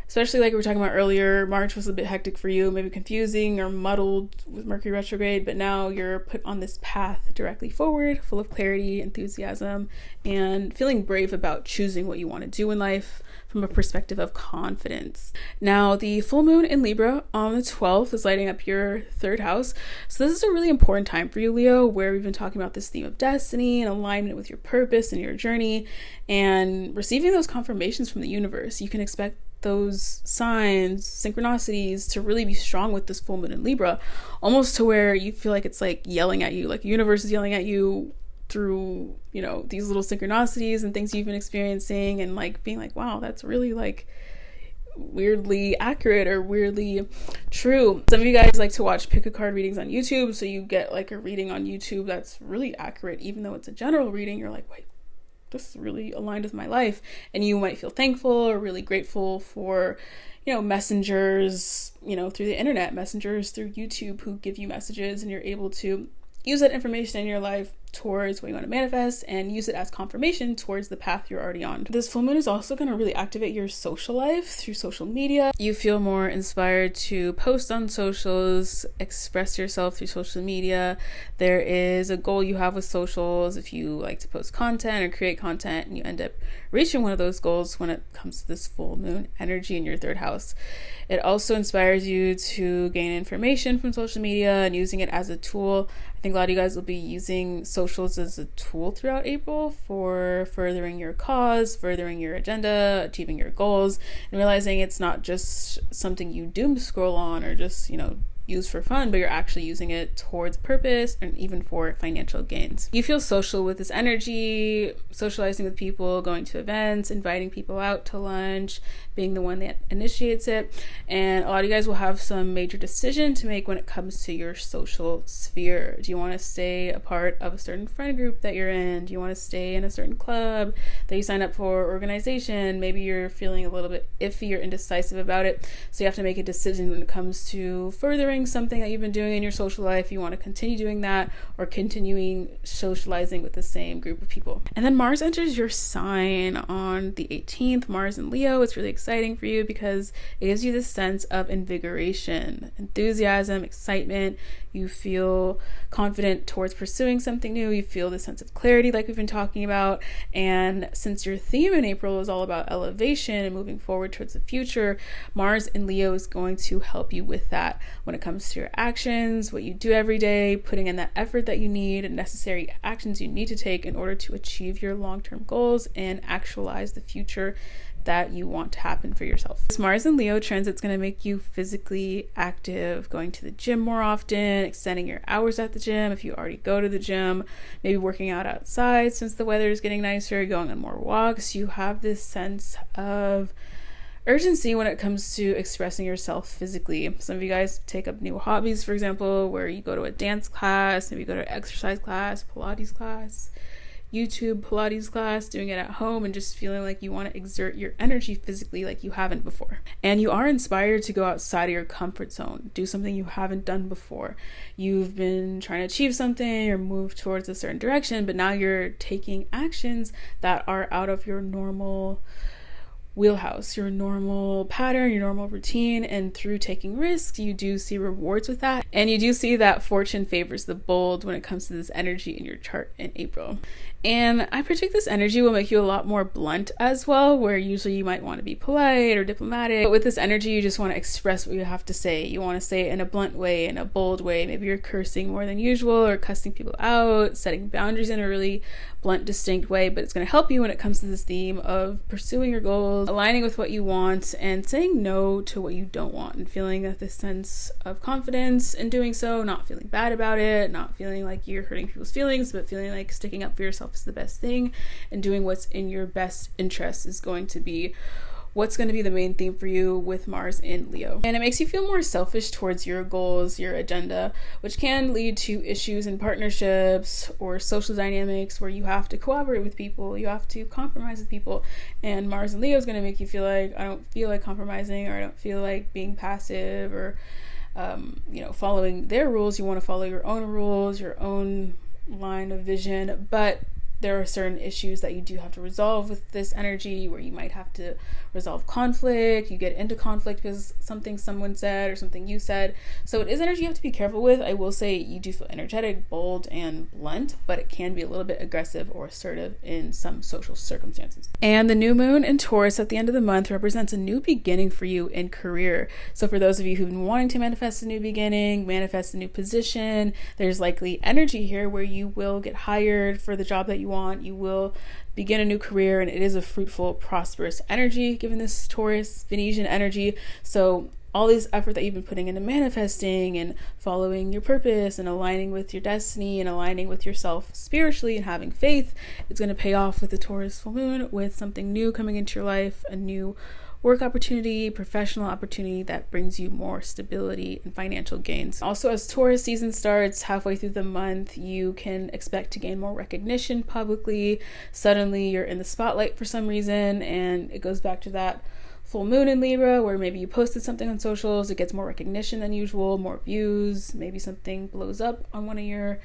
Especially like we were talking about earlier, March was a bit hectic for you, maybe confusing or muddled with Mercury retrograde, but now you're put on this path directly forward, full of clarity, enthusiasm, and feeling brave about choosing what you want to do in life from a perspective of confidence. Now, the full moon in Libra on the 12th is lighting up your 3rd house. So this is a really important time for you, Leo, where we've been talking about this theme of destiny and alignment with your purpose and your journey and receiving those confirmations from the universe. You can expect those signs, synchronicities to really be strong with this full moon in Libra, almost to where you feel like it's like yelling at you, like the universe is yelling at you through, you know, these little synchronicities and things you've been experiencing, and like being like, wow, that's really like weirdly accurate or weirdly true. Some of you guys like to watch pick a card readings on YouTube, so you get like a reading on YouTube that's really accurate, even though it's a general reading. You're like, wait, this is really aligned with my life. And you might feel thankful or really grateful for, you know, messengers, you know, through the internet, messengers through YouTube who give you messages, and you're able to use that information in your life towards what you want to manifest and use it as confirmation towards the path you're already on. This full moon is also going to really activate your social life through social media. You feel more inspired to post on socials, express yourself through social media. There is a goal you have with socials if you like to post content or create content, and you end up reaching one of those goals when it comes to this full moon energy in your 3rd house. It also inspires you to gain information from social media and using it as a tool. I think a lot of you guys will be using socials as a tool throughout April for furthering your cause, furthering your agenda, achieving your goals, and realizing it's not just something you doom scroll on or just, you know, use for fun, but you're actually using it towards purpose and even for financial gains. You feel social with this energy, socializing with people, going to events, inviting people out to lunch, being the one that initiates it. And a lot of you guys will have some major decision to make when it comes to your social sphere. Do you want to stay a part of a certain friend group that you're in? Do you want to stay in a certain club that you sign up for, organization? Maybe you're feeling a little bit iffy or indecisive about it, so you have to make a decision when it comes to furthering something that you've been doing in your social life. You want to continue doing that or continuing socializing with the same group of people. And then Mars enters your sign on the 18th, Mars in Leo. It's really exciting for you because it gives you this sense of invigoration, enthusiasm, excitement. You feel confident towards pursuing something new. You feel this sense of clarity like we've been talking about. And since your theme in April is all about elevation and moving forward towards the future, Mars in Leo is going to help you with that when it comes to your actions, what you do every day, putting in that effort that you need and necessary actions you need to take in order to achieve your long-term goals and actualize the future that you want to happen for yourself. This Mars in Leo transit's going to make you physically active, going to the gym more often, extending your hours at the gym if you already go to the gym, maybe working out outside since the weather is getting nicer, going on more walks. You have this sense of urgency when it comes to expressing yourself physically. Some of you guys take up new hobbies, for example, where you go to a dance class, maybe you go to an exercise class, Pilates class, YouTube Pilates class, doing it at home, and just feeling like you want to exert your energy physically like you haven't before. And you are inspired to go outside of your comfort zone, do something you haven't done before. You've been trying to achieve something or move towards a certain direction, but now you're taking actions that are out of your normal wheelhouse, your normal pattern, your normal routine, and through taking risks, you do see rewards with that. And you do see that fortune favors the bold when it comes to this energy in your chart in April. And I predict this energy will make you a lot more blunt as well, where usually you might want to be polite or diplomatic. But with this energy, you just want to express what you have to say. You want to say it in a blunt way, in a bold way. Maybe you're cursing more than usual or cussing people out, setting boundaries in a really blunt, distinct way, but it's going to help you when it comes to this theme of pursuing your goals, aligning with what you want, and saying no to what you don't want, and feeling this sense of confidence in doing so, not feeling bad about it, not feeling like you're hurting people's feelings, but feeling like sticking up for yourself is the best thing, and doing what's in your best interest is going to be what's going to be the main theme for you with Mars in Leo. And it makes you feel more selfish towards your goals, your agenda, which can lead to issues in partnerships or social dynamics where you have to cooperate with people, you have to compromise with people. And Mars in Leo is going to make you feel like, I don't feel like compromising, or I don't feel like being passive, or following their rules. You want to follow your own rules, your own line of vision, but there are certain issues that you do have to resolve with this energy, where you might have to resolve conflict. You get into conflict because something someone said or something you said. So it is energy you have to be careful with. I will say you do feel energetic, bold, and blunt, but it can be a little bit aggressive or assertive in some social circumstances. And the new moon in Taurus at the end of the month represents a new beginning for you in career. So for those of you who've been wanting to manifest a new beginning, manifest a new position, there's likely energy here where you will get hired for the job that you want. You will begin a new career, and it is a fruitful, prosperous energy given this Taurus Venetian energy. So all this effort that you've been putting into manifesting and following your purpose and aligning with your destiny and aligning with yourself spiritually and having faith, it's going to pay off with the Taurus full moon, with something new coming into your life, a new work opportunity, professional opportunity that brings you more stability and financial gains. Also, as Taurus season starts halfway through the month, you can expect to gain more recognition publicly. Suddenly you're in the spotlight for some reason, and it goes back to that full moon in Libra where maybe you posted something on socials, it gets more recognition than usual, more views, maybe something blows up on one of your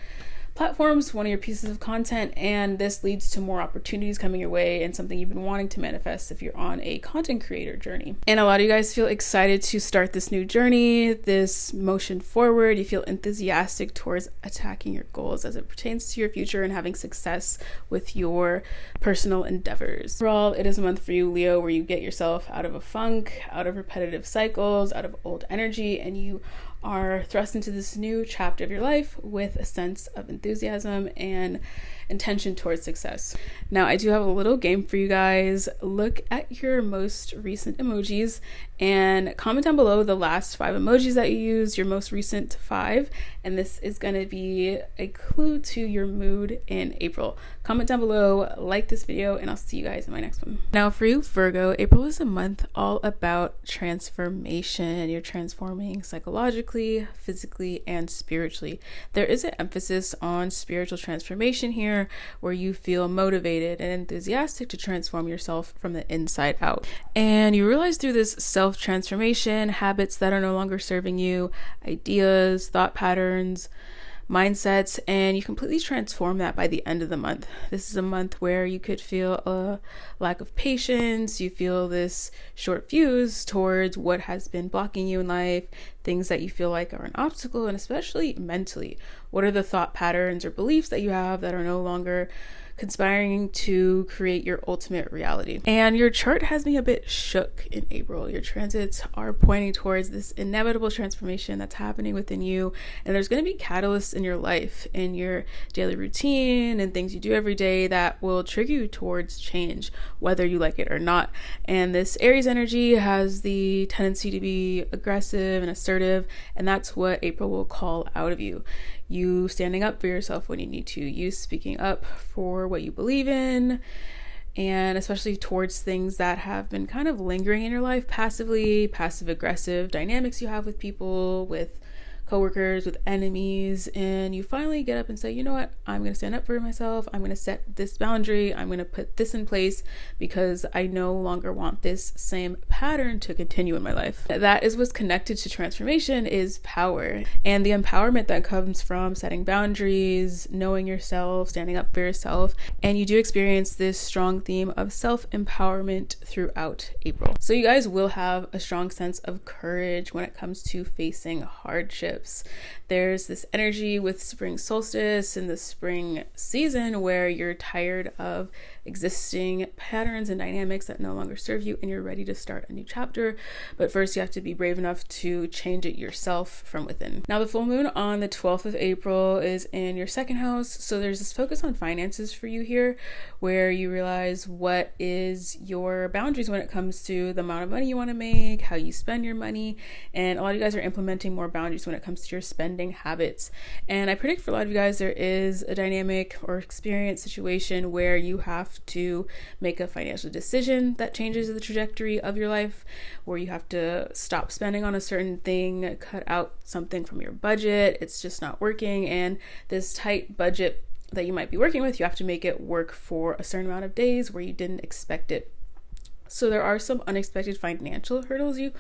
platforms, one of your pieces of content, and this leads to more opportunities coming your way and something you've been wanting to manifest if you're on a content creator journey. And a lot of you guys feel excited to start this new journey, this motion forward. You feel enthusiastic towards attacking your goals as it pertains to your future and having success with your personal endeavors. Overall, it is a month for you, Leo, where you get yourself out of a funk, out of repetitive cycles, out of old energy, and you are thrust into this new chapter of your life with a sense of enthusiasm and intention towards success. Now, I do have a little game for you guys. Look at your most recent emojis and comment down below the last 5 emojis that you used, your most recent 5, and this is going to be a clue to your mood in April. Comment down below, like this video, and I'll see you guys in my next one. Now for you, Virgo, April is a month all about transformation. You're transforming psychologically, physically, and spiritually. There is an emphasis on spiritual transformation here, where you feel motivated and enthusiastic to transform yourself from the inside out. And you realize through this self-transformation, habits that are no longer serving you, ideas, thought patterns, mindsets, and you completely transform that by the end of the month. This is a month where you could feel a lack of patience, you feel this short fuse towards what has been blocking you in life, things that you feel like are an obstacle, and especially mentally. What are the thought patterns or beliefs that you have that are no longer conspiring to create your ultimate reality? And your chart has me a bit shook in April. Your transits are pointing towards this inevitable transformation that's happening within you, and there's going to be catalysts in your life, in your daily routine, and things you do every day that will trigger you towards change, whether you like it or not. And this Aries energy has the tendency to be aggressive and assertive, and that's what April will call out of you. You standing up for yourself when you need to, you speaking up for what you believe in, and especially towards things that have been kind of lingering in your life passively, passive-aggressive dynamics you have with people, with coworkers, with enemies, and you finally get up and say, you know what, I'm going to stand up for myself, I'm going to set this boundary, I'm going to put this in place because I no longer want this same pattern to continue in my life. That is what's connected to transformation, is power, and the empowerment that comes from setting boundaries, knowing yourself, standing up for yourself, and you do experience this strong theme of self-empowerment throughout April. So you guys will have a strong sense of courage when it comes to facing hardship. relationships. There's this energy with spring solstice and the spring season where you're tired of existing patterns and dynamics that no longer serve you, and you're ready to start a new chapter. But first you have to be brave enough to change it yourself from within. Now the full moon on the 12th of April is in your second house, so there's this focus on finances for you here, where you realize what is your boundaries when it comes to the amount of money you want to make, how you spend your money, and a lot of you guys are implementing more boundaries when it comes to your spending habits. And I predict for a lot of you guys there is a dynamic or experience situation where you have to make a financial decision that changes the trajectory of your life, where you have to stop spending on a certain thing, cut out something from your budget. It's just not working, and this tight budget that you might be working with, you have to make it work for a certain amount of days where you didn't expect it. So there are some unexpected financial hurdles you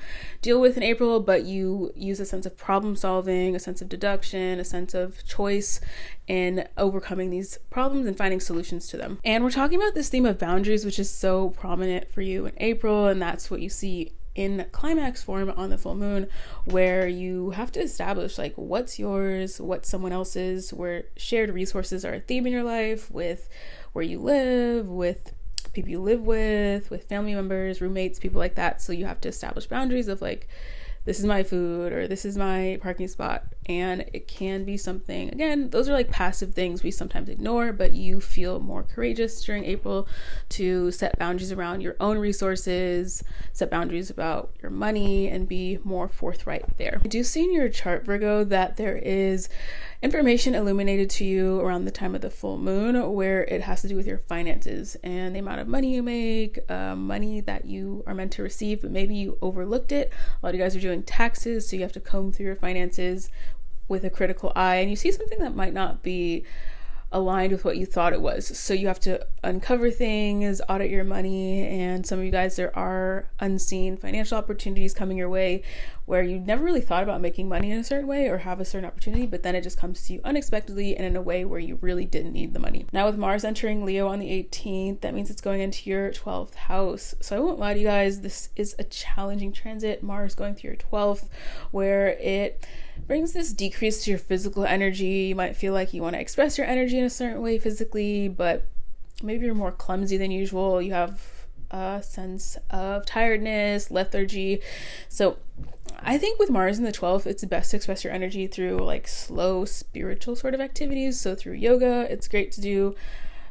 deal with in April, but you use a sense of problem solving, a sense of deduction, a sense of choice in overcoming these problems and finding solutions to them. And we're talking about this theme of boundaries, which is so prominent for you in April, and that's what you see in climax form on the full moon, where you have to establish like what's yours, what's someone else's, where shared resources are a theme in your life, with where you live, with people you live with family members, roommates, people like that. So you have to establish boundaries of like, this is my food or this is my parking spot. And it can be something, again, those are like passive things we sometimes ignore, but you feel more courageous during April to set boundaries around your own resources, set boundaries about your money, and be more forthright there. I do see in your chart, Virgo, that there is information illuminated to you around the time of the full moon where it has to do with your finances and the amount of money you make, money that you are meant to receive, but maybe you overlooked it. A lot of you guys are doing taxes, so you have to comb through your finances with a critical eye, and you see something that might not be aligned with what you thought it was. So you have to uncover things, audit your money, and some of you guys, there are unseen financial opportunities coming your way where you never really thought about making money in a certain way or have a certain opportunity, but then it just comes to you unexpectedly and in a way where you really didn't need the money. Now with Mars entering Leo on the 18th, that means it's going into your 12th house. So I won't lie to you guys, this is a challenging transit. Mars going through your 12th, where it brings this decrease to your physical energy. You might feel like you want to express your energy in a certain way physically, but maybe you're more clumsy than usual. You have a sense of tiredness, lethargy. So I think with Mars in the 12th, it's best to express your energy through like slow spiritual sort of activities. So through yoga, it's great to do,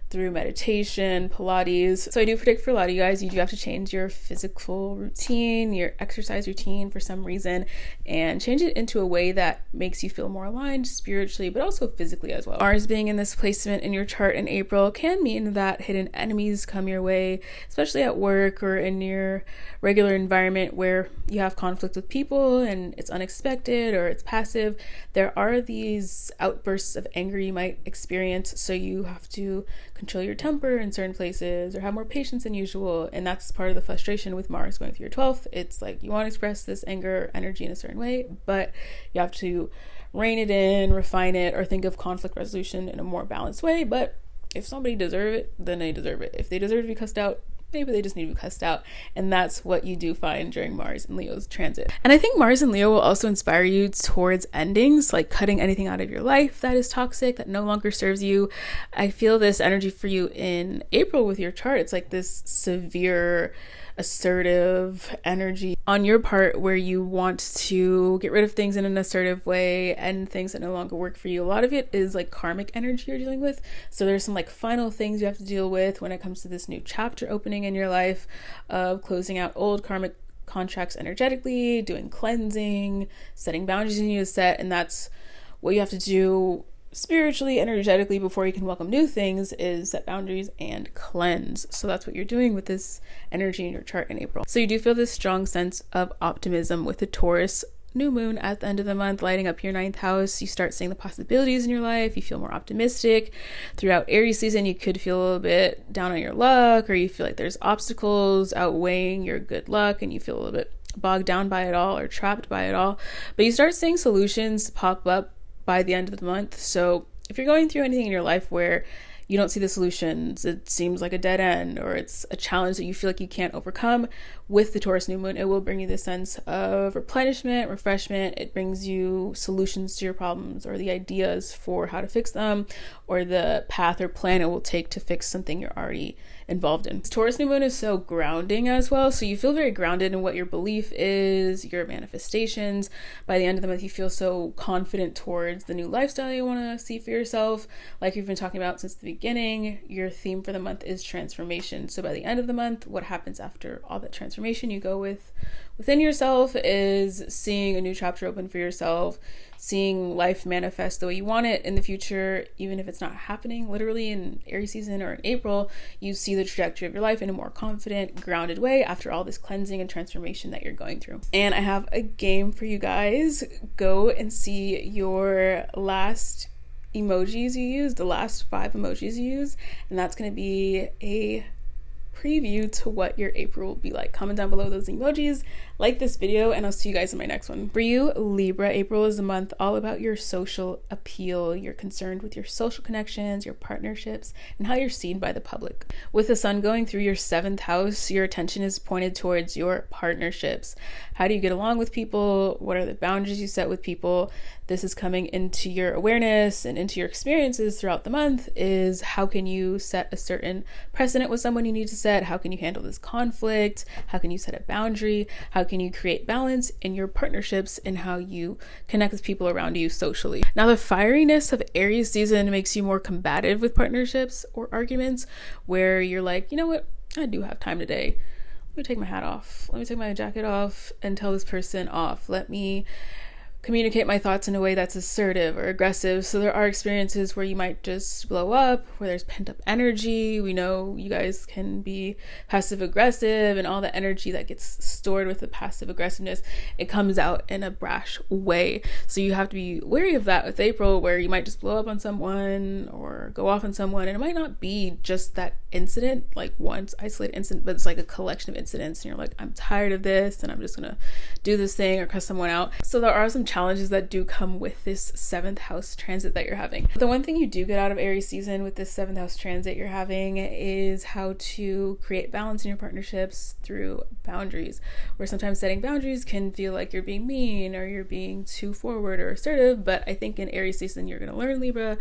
through meditation, Pilates. So I do predict for a lot of you guys, you do have to change your physical routine, your exercise routine for some reason, and change it into a way that makes you feel more aligned spiritually, but also physically as well. Mars being in this placement in your chart in April can mean that hidden enemies come your way, especially at work or in your regular environment where you have conflict with people and it's unexpected or it's passive. There are these outbursts of anger you might experience, so you have to control your temper in certain places or have more patience than usual. And that's part of the frustration with Mars going through your 12th. It's like you want to express this anger energy in a certain way, but you have to rein it in, refine it, or think of conflict resolution in a more balanced way. But if somebody deserves it, then they deserve it. If they deserve to be cussed out, maybe they just need to be cussed out. And that's what you do find during Mars and Leo's transit. And I think Mars and Leo will also inspire you towards endings, like cutting anything out of your life that is toxic, that no longer serves you. I feel this energy for you in April with your chart. It's like this severe, assertive energy on your part where you want to get rid of things in an assertive way and things that no longer work for you. A lot of it is like karmic energy you're dealing with. So there's some like final things you have to deal with when it comes to this new chapter opening in your life, of closing out old karmic contracts energetically, doing cleansing, setting boundaries you need to set. And that's what you have to do spiritually, energetically, before you can welcome new things, is set boundaries and cleanse. So that's what you're doing with this energy in your chart in April. So you do feel this strong sense of optimism with the Taurus new moon at the end of the month lighting up your 9th house. You start seeing the possibilities in your life. You feel more optimistic. Throughout Aries season, you could feel a little bit down on your luck, or you feel like there's obstacles outweighing your good luck and you feel a little bit bogged down by it all or trapped by it all. But you start seeing solutions pop up by the end of the month. So if you're going through anything in your life where you don't see the solutions, it seems like a dead end, or it's a challenge that you feel like you can't overcome. With the Taurus new moon, it will bring you this sense of replenishment, refreshment. It brings you solutions to your problems, or the ideas for how to fix them, or the path or plan it will take to fix something you're already involved in. This Taurus new moon is so grounding as well, so you feel very grounded in what your belief is, your manifestations. By the end of the month, you feel so confident towards the new lifestyle you want to see for yourself. Like we've been talking about since the beginning, your theme for the month is transformation. So by the end of the month, what happens after all that transformation you go within yourself is seeing a new chapter open for yourself, seeing life manifest the way you want it in the future. Even if it's not happening literally in Aries season or in April, you see the trajectory of your life in a more confident, grounded way after all this cleansing and transformation that you're going through. And I have a game for you guys. Go and see your last emojis you used, the last 5 emojis you used, and that's going to be a preview to what your April will be like. Comment down below those emojis, like this video, and I'll see you guys in my next one. For you, Libra, April is a month all about your social appeal. You're concerned with your social connections, your partnerships, and how you're seen by the public. With the sun going through your 7th house, your attention is pointed towards your partnerships. How do you get along with people? What are the boundaries you set with people? This is coming into your awareness and into your experiences throughout the month. Is how can you set a certain precedent with someone you need to set? How can you handle this conflict? How can you set a boundary? How can you create balance in your partnerships and how you connect with people around you socially? Now, the fieriness of Aries season makes you more combative with partnerships or arguments, where you're like, you know what? I do have time today. Let me take my hat off. Let me take my jacket off and tell this person off. Let me communicate my thoughts in a way that's assertive or aggressive. So there are experiences where you might just blow up, where there's pent up energy. We know you guys can be passive aggressive, and all the energy that gets stored with the passive aggressiveness, it comes out in a brash way. So you have to be wary of that with April, where you might just blow up on someone or go off on someone, and it might not be just that incident, like one isolated incident, but it's like a collection of incidents, and you're like, I'm tired of this, and I'm just gonna do this thing or cuss someone out. So there are some challenges that do come with this 7th house transit that you're having. The one thing you do get out of Aries season with this 7th house transit you're having is how to create balance in your partnerships through boundaries, where sometimes setting boundaries can feel like you're being mean or you're being too forward or assertive. But I think in Aries season, you're going to learn, Libra,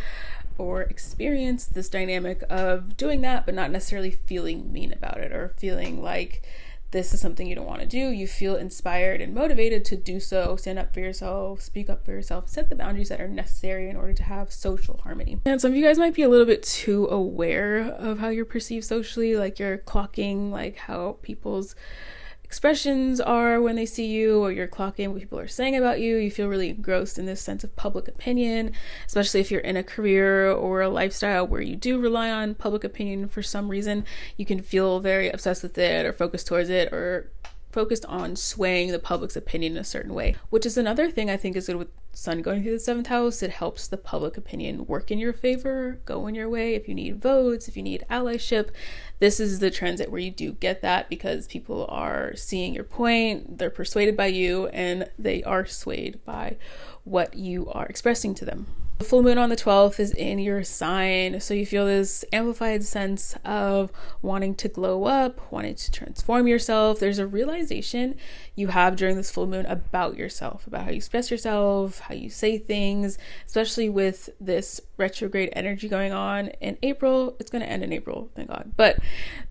or experience this dynamic of doing that, but not necessarily feeling mean about it or feeling like this is something you don't want to do. You feel inspired and motivated to do so, stand up for yourself, speak up for yourself, set the boundaries that are necessary in order to have social harmony. And some of you guys might be a little bit too aware of how you're perceived socially, like you're clocking like how people's expressions are when they see you, or you're clocking what people are saying about you. You feel really engrossed in this sense of public opinion, especially if you're in a career or a lifestyle where you do rely on public opinion for some reason. You can feel very obsessed with it or focused towards it, or focused on swaying the public's opinion in a certain way, which is another thing I think is good with sun going through the 7th house. It helps the public opinion work in your favor, go in your way. If you need votes, if you need allyship, this is the transit where you do get that, because people are seeing your point, they're persuaded by you, and they are swayed by what you are expressing to them. The full moon on the 12th is in your sign, so you feel this amplified sense of wanting to glow up, wanting to transform yourself. There's a realization you have during this full moon about yourself, about how you express yourself, how you say things, especially with this retrograde energy going on in April. It's going to end in April, thank God. But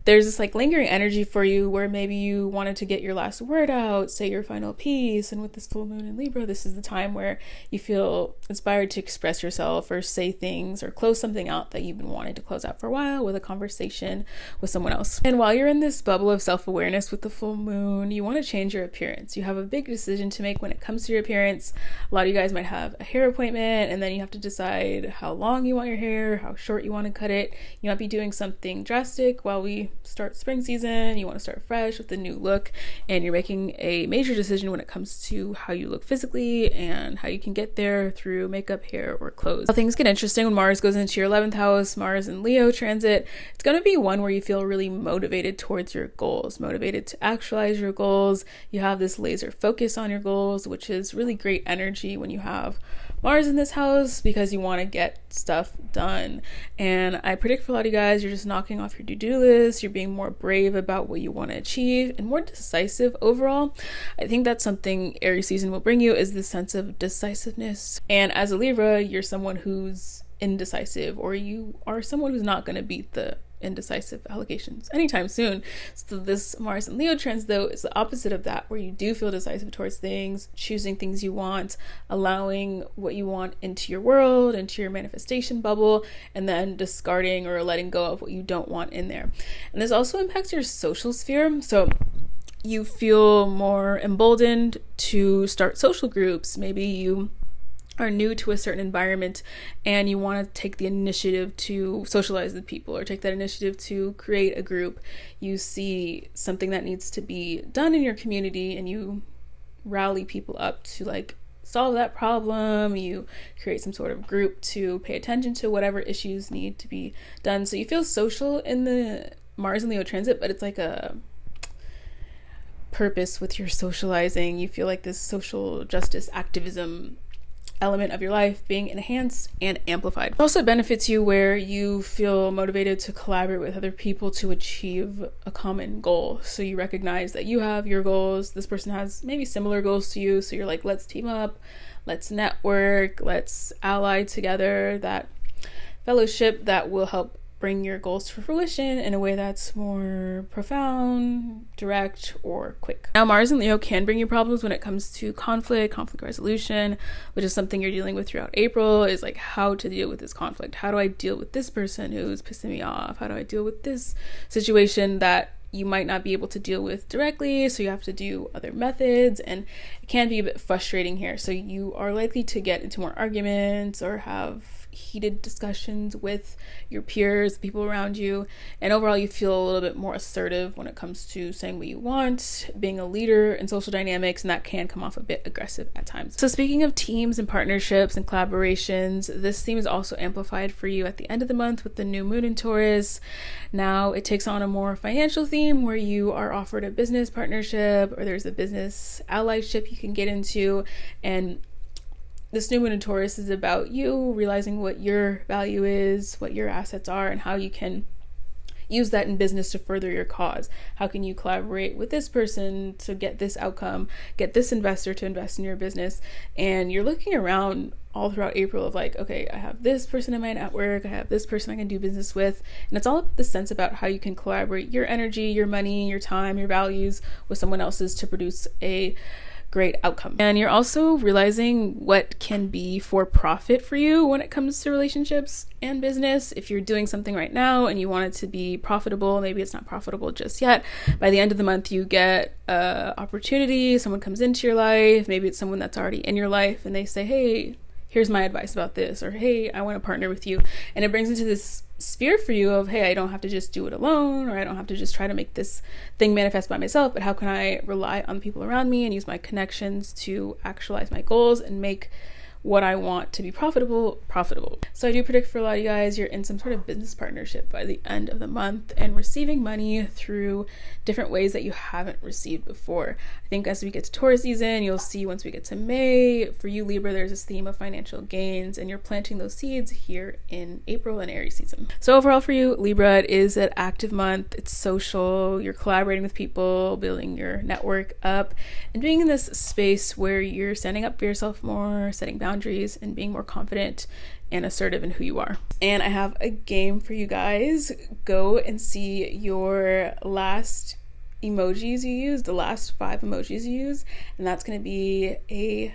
there's this like lingering energy for you where maybe you wanted to get your last word out, say your final piece. And with this full moon in Libra, this is the time where you feel inspired to express yourself or say things or close something out that you've been wanting to close out for a while with a conversation with someone else. And while you're in this bubble of self-awareness with the full moon, you want to change your appearance. You have a big decision to make when it comes to your appearance. A lot of you guys might have a hair appointment, and then you have to decide how long you want your hair, how short you want to cut it. You might be doing something drastic while we start spring season. You want to start fresh with a new look, and you're making a major decision when it comes to how you look physically and how you can get there through makeup, hair, or clothes. Things get interesting when Mars goes into your 11th house, Mars in Leo transit. It's going to be one where you feel really motivated towards your goals, motivated to actualize your goals. You have this laser focus on your goals, which is really great energy when you have Mars in this house because you want to get stuff done. And I predict for a lot of you guys, you're just knocking off your to-do list, you're being more brave about what you want to achieve and more decisive overall. I think that's something Aries season will bring you, is this sense of decisiveness. And as a Libra, you're someone who's indecisive, or you are someone who's not going to beat the indecisive allegations anytime soon. So this Mars and Leo trans though is the opposite of that, where you do feel decisive towards things, choosing things you want, allowing what you want into your world, into your manifestation bubble, and then discarding or letting go of what you don't want in there. And this also impacts your social sphere. So you feel more emboldened to start social groups. Maybe you are new to a certain environment and you want to take the initiative to socialize with people, or take that initiative to create a group. You see something that needs to be done in your community and you rally people up to like solve that problem. You create some sort of group to pay attention to whatever issues need to be done. So you feel social in the Mars and Leo transit, but it's like a purpose with your socializing. You feel like this social justice activism element of your life being enhanced and amplified. It also benefits you where you feel motivated to collaborate with other people to achieve a common goal. So you recognize that you have your goals, this person has maybe similar goals to you, so you're like, let's team up, let's network, let's ally together. That fellowship that will help bring your goals to fruition in a way that's more profound, direct, or quick. Now, Mars and Leo can bring you problems when it comes to conflict resolution, which is something you're dealing with throughout April, is like how to deal with this conflict. How do I deal with this person who's pissing me off? How do I deal with this situation that you might not be able to deal with directly, so you have to do other methods, and it can be a bit frustrating here. So you are likely to get into more arguments or have heated discussions with your peers, people around you, and overall you feel a little bit more assertive when it comes to saying what you want, being a leader in social dynamics, and that can come off a bit aggressive at times. So speaking of teams and partnerships and collaborations, this theme is also amplified for you at the end of the month with the new moon in Taurus. Now it takes on a more financial theme where you are offered a business partnership, or there's a business allyship you can get into, and this new moon in Taurus is about you realizing what your value is, what your assets are, and how you can use that in business to further your cause. How can you collaborate with this person to get this outcome, get this investor to invest in your business? And you're looking around all throughout April of like, okay, I have this person in my network, I have this person I can do business with. And it's all about the sense about how you can collaborate your energy, your money, your time, your values with someone else's to produce a great outcome. And you're also realizing what can be for profit for you when it comes to relationships and business. If you're doing something right now and you want it to be profitable, maybe it's not profitable just yet. By the end of the month, you get an opportunity, someone comes into your life, maybe it's someone that's already in your life, and they say, hey, here's my advice about this, or hey, I want to partner with you. And it brings into this sphere for you of, hey, I don't have to just do it alone, or I don't have to just try to make this thing manifest by myself, but how can I rely on the people around me and use my connections to actualize my goals and make what I want to be profitable. So I do predict for a lot of you guys, you're in some sort of business partnership by the end of the month and receiving money through different ways that you haven't received before. I think as we get to Taurus season, you'll see once we get to May, for you Libra, there's this theme of financial gains, and you're planting those seeds here in April and Aries season. So overall for you Libra, it is an active month. It's social, you're collaborating with people, building your network up, and being in this space where you're standing up for yourself more, setting boundaries, and being more confident and assertive in who you are. And I have a game for you guys. Go and see your last emojis you used, the last 5 emojis you used, and that's going to be a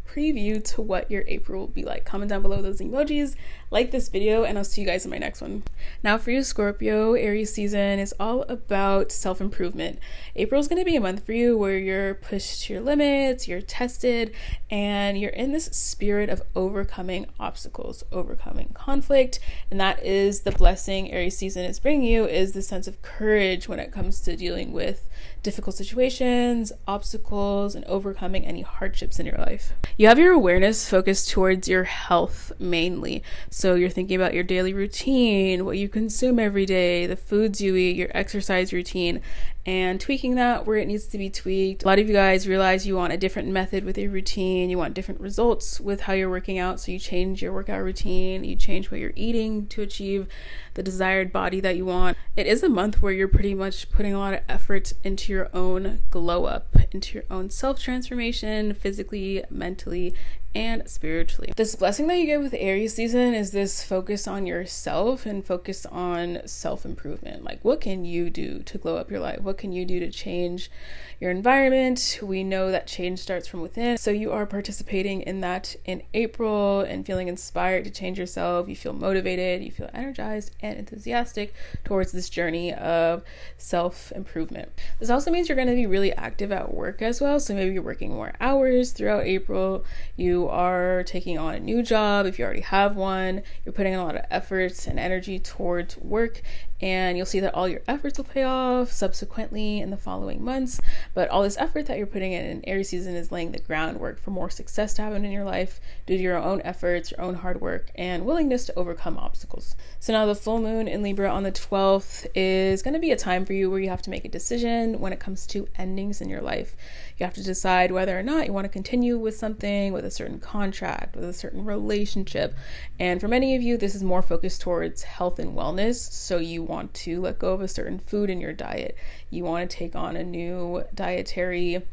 preview to what your April will be like. Comment down below those emojis, like this video, and I'll see you guys in my next one. Now for you Scorpio, Aries season is all about self-improvement. April is going to be a month for you where you're pushed to your limits, you're tested, and you're in this spirit of overcoming obstacles, overcoming conflict, and that is the blessing Aries season is bringing you, is the sense of courage when it comes to dealing with difficult situations, obstacles, and overcoming any hardships in your life. You have your awareness focused towards your health mainly. So you're thinking about your daily routine, what you consume every day, the foods you eat, your exercise routine, and tweaking that where it needs to be tweaked. A lot of you guys realize you want a different method with your routine, you want different results with how you're working out, so you change your workout routine, you change what you're eating to achieve the desired body that you want. It is a month where you're pretty much putting a lot of effort into your own glow up, into your own self-transformation, physically, mentally, and spiritually. This blessing that you get with Aries season is this focus on yourself and focus on self-improvement. Like, what can you do to glow up your life? What can you do to change your environment? We know that change starts from within. So you are participating in that in April and feeling inspired to change yourself. You feel motivated, you feel energized and enthusiastic towards this journey of self-improvement. This also means you're going to be really active at work as well. So maybe you're working more hours throughout April. You are taking on a new job. If you already have one, you're putting in a lot of efforts and energy towards work, and you'll see that all your efforts will pay off subsequently in the following months. But all this effort that you're putting in Aries season is laying the groundwork for more success to happen in your life due to your own efforts, your own hard work, and willingness to overcome obstacles. So now the full moon in Libra on the 12th is going to be a time for you where you have to make a decision when it comes to endings in your life. You have to decide whether or not you want to continue with something, with a certain contract, with a certain relationship. And for many of you, this is more focused towards health and wellness. So you want to let go of a certain food in your diet. You want to take on a new dietary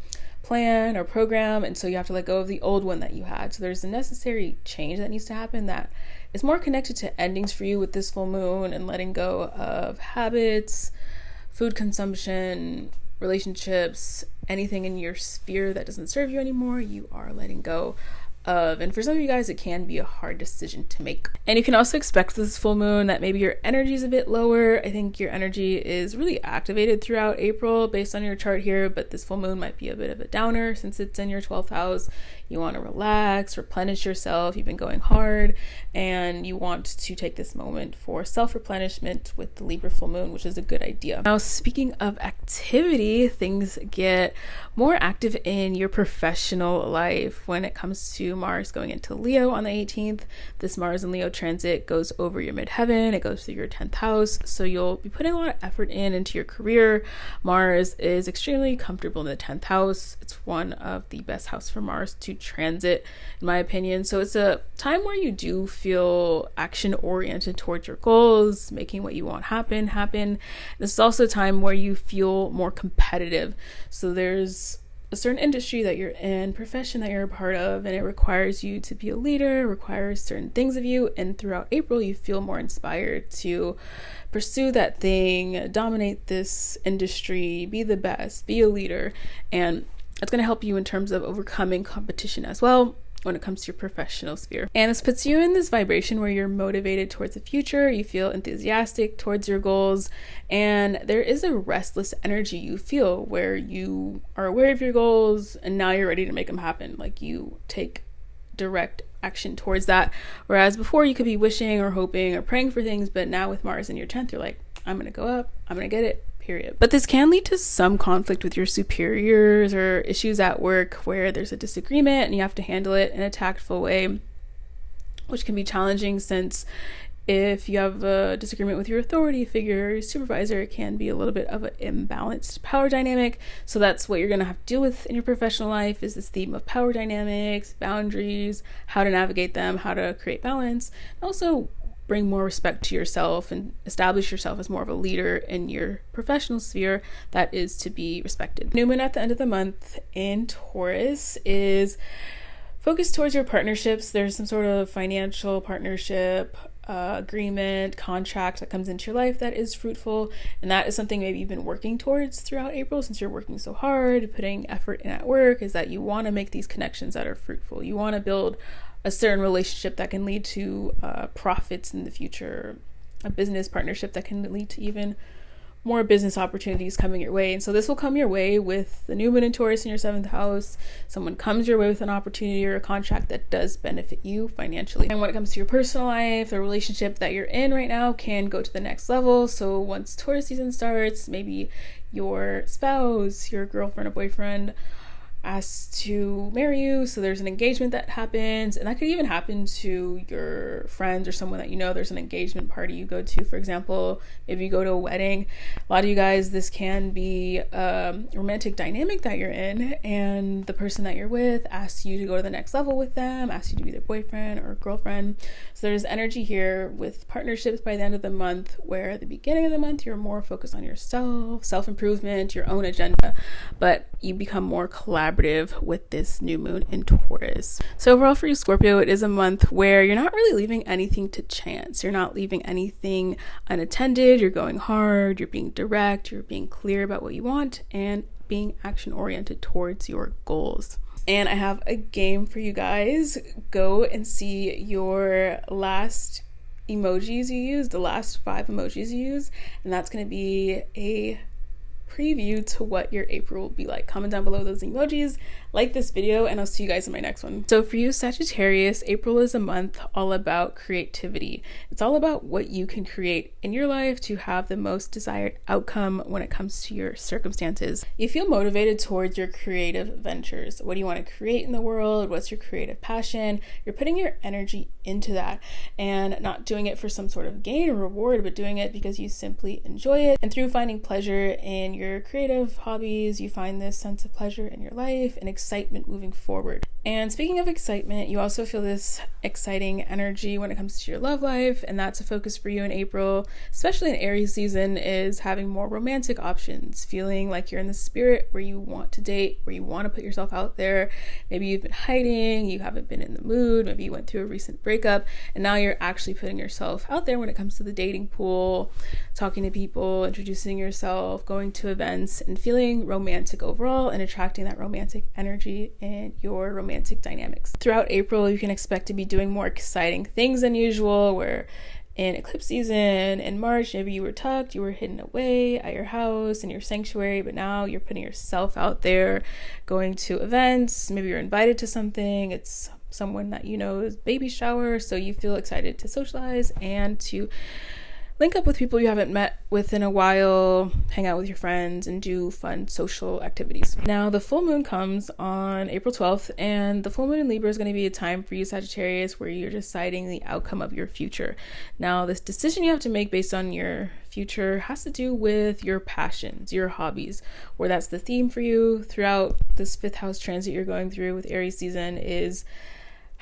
plan or program, and so you have to let go of the old one that you had. So there's a necessary change that needs to happen that is more connected to endings for you with this full moon and letting go of habits, food consumption, relationships, anything in your sphere that doesn't serve you anymore, you are letting go of. And for some of you guys, it can be a hard decision to make. And you can also expect this full moon that maybe your energy is a bit lower. I think your energy is really activated throughout April based on your chart here, but this full moon might be a bit of a downer since it's in your 12th house. You want to relax, replenish yourself. You've been going hard, and you want to take this moment for self-replenishment with the Libra full moon, which is a good idea. Now, speaking of activity, things get more active in your professional life when it comes to Mars going into Leo on the 18th. This Mars and Leo transit goes over your midheaven. It goes through your 10th house. So you'll be putting a lot of effort into your career. Mars is extremely comfortable in the 10th house. It's one of the best houses for Mars to transit, in my opinion. So it's a time where you do feel action oriented towards your goals, making what you want happen. This is also a time where you feel more competitive. So there's a certain industry that you're in, profession that you're a part of, and it requires you to be a leader, requires certain things of you. And throughout April, you feel more inspired to pursue that thing, dominate this industry, be the best, be a leader. And it's going to help you in terms of overcoming competition as well when it comes to your professional sphere. And this puts you in this vibration where you're motivated towards the future, you feel enthusiastic towards your goals, and there is a restless energy you feel where you are aware of your goals and now you're ready to make them happen. Like, you take direct action towards that. Whereas before you could be wishing or hoping or praying for things, but now with Mars in your 10th, you're like, I'm going to go up, I'm going to get it. Period. But this can lead to some conflict with your superiors or issues at work where there's a disagreement and you have to handle it in a tactful way, which can be challenging since if you have a disagreement with your authority figure or your supervisor, it can be a little bit of an imbalanced power dynamic. So that's what you're going to have to deal with in your professional life, is this theme of power dynamics, boundaries, how to navigate them, how to create balance, and also bring more respect to yourself and establish yourself as more of a leader in your professional sphere that is to be respected. New moon at the end of the month in Taurus is focused towards your partnerships. There's some sort of financial partnership, agreement, contract that comes into your life that is fruitful, and that is something maybe you've been working towards throughout April since you're working so hard, putting effort in at work, is that you want to make these connections that are fruitful. You want to build a certain relationship that can lead to profits in the future, a business partnership that can lead to even more business opportunities coming your way. And so this will come your way with the new moon in Taurus in your 7th house. Someone comes your way with an opportunity or a contract that does benefit you financially. And when it comes to your personal life, the relationship that you're in right now can go to the next level. So once Taurus season starts, maybe your spouse, your girlfriend or boyfriend asks to marry you. So there's an engagement that happens, and that could even happen to your friends or someone that you know. There's an engagement party you go to, for example. If you go to a wedding, a lot of you guys, this can be a romantic dynamic that you're in, and the person that you're with asks you to go to the next level with them, asks you to be their boyfriend or girlfriend. So there's energy here with partnerships by the end of the month, where at the beginning of the month you're more focused on yourself, self-improvement, your own agenda, but you become more collaborative with this new moon in Taurus. So overall for you, Scorpio, it is a month where you're not really leaving anything to chance. You're not leaving anything unattended. You're going hard, you're being direct, you're being clear about what you want, and being action oriented towards your goals. And I have a game for you guys. Go and see your last emojis you used, the last 5 emojis you used, and that's going to be a preview to what your April will be like. Comment down below those emojis, like this video, and I'll see you guys in my next one. So for you, Sagittarius, April is a month all about creativity. It's all about what you can create in your life to have the most desired outcome when it comes to your circumstances. You feel motivated towards your creative ventures. What do you want to create in the world? What's your creative passion? You're putting your energy into that and not doing it for some sort of gain or reward, but doing it because you simply enjoy it. And through finding pleasure in your creative hobbies, you find this sense of pleasure in your life and excitement moving forward. And speaking of excitement, you also feel this exciting energy when it comes to your love life, and that's a focus for you in April, especially in Aries season, is having more romantic options, feeling like you're in the spirit where you want to date, where you want to put yourself out there. Maybe you've been hiding, you haven't been in the mood, maybe you went through a recent breakup, and now you're actually putting yourself out there when it comes to the dating pool, talking to people, introducing yourself, going to events, and feeling romantic overall and attracting that romantic energy in your romantic dynamics. Throughout April, you can expect to be doing more exciting things than usual, where in eclipse season in March, maybe you were tucked, you were hidden away at your house in your sanctuary, but now you're putting yourself out there, going to events, maybe you're invited to something, it's someone that you know's baby shower, so you feel excited to socialize and to link up with people you haven't met with in a while, hang out with your friends, and do fun social activities. Now, the full moon comes on April 12th, and the full moon in Libra is going to be a time for you, Sagittarius, where you're deciding the outcome of your future. Now, this decision you have to make based on your future has to do with your passions, your hobbies, where that's the theme for you throughout this 5th house transit you're going through with Aries season is: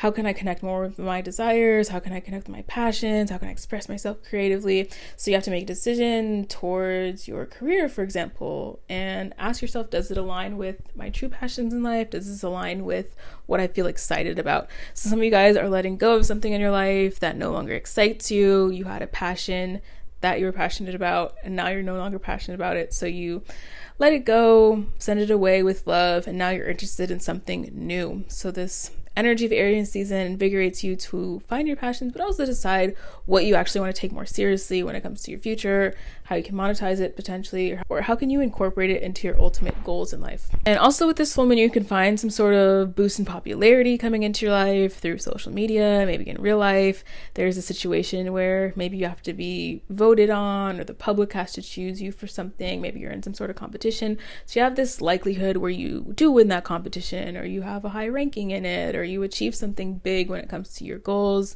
how can I connect more with my desires? How can I connect with my passions? How can I express myself creatively? So you have to make a decision towards your career, for example, and ask yourself, does it align with my true passions in life? Does this align with what I feel excited about? So some of you guys are letting go of something in your life that no longer excites you. You had a passion that you were passionate about, and now you're no longer passionate about it. So you let it go, send it away with love, and now you're interested in something new. So this energy of Aries season invigorates you to find your passions, but also decide what you actually want to take more seriously when it comes to your future, how you can monetize it potentially, or how can you incorporate it into your ultimate goals in life. And also with this full moon, you can find some sort of boost in popularity coming into your life through social media, maybe in real life. There's a situation where maybe you have to be voted on, or the public has to choose you for something. Maybe you're in some sort of competition. So you have this likelihood where you do win that competition, or you have a high ranking in it, or you achieve something big when it comes to your goals,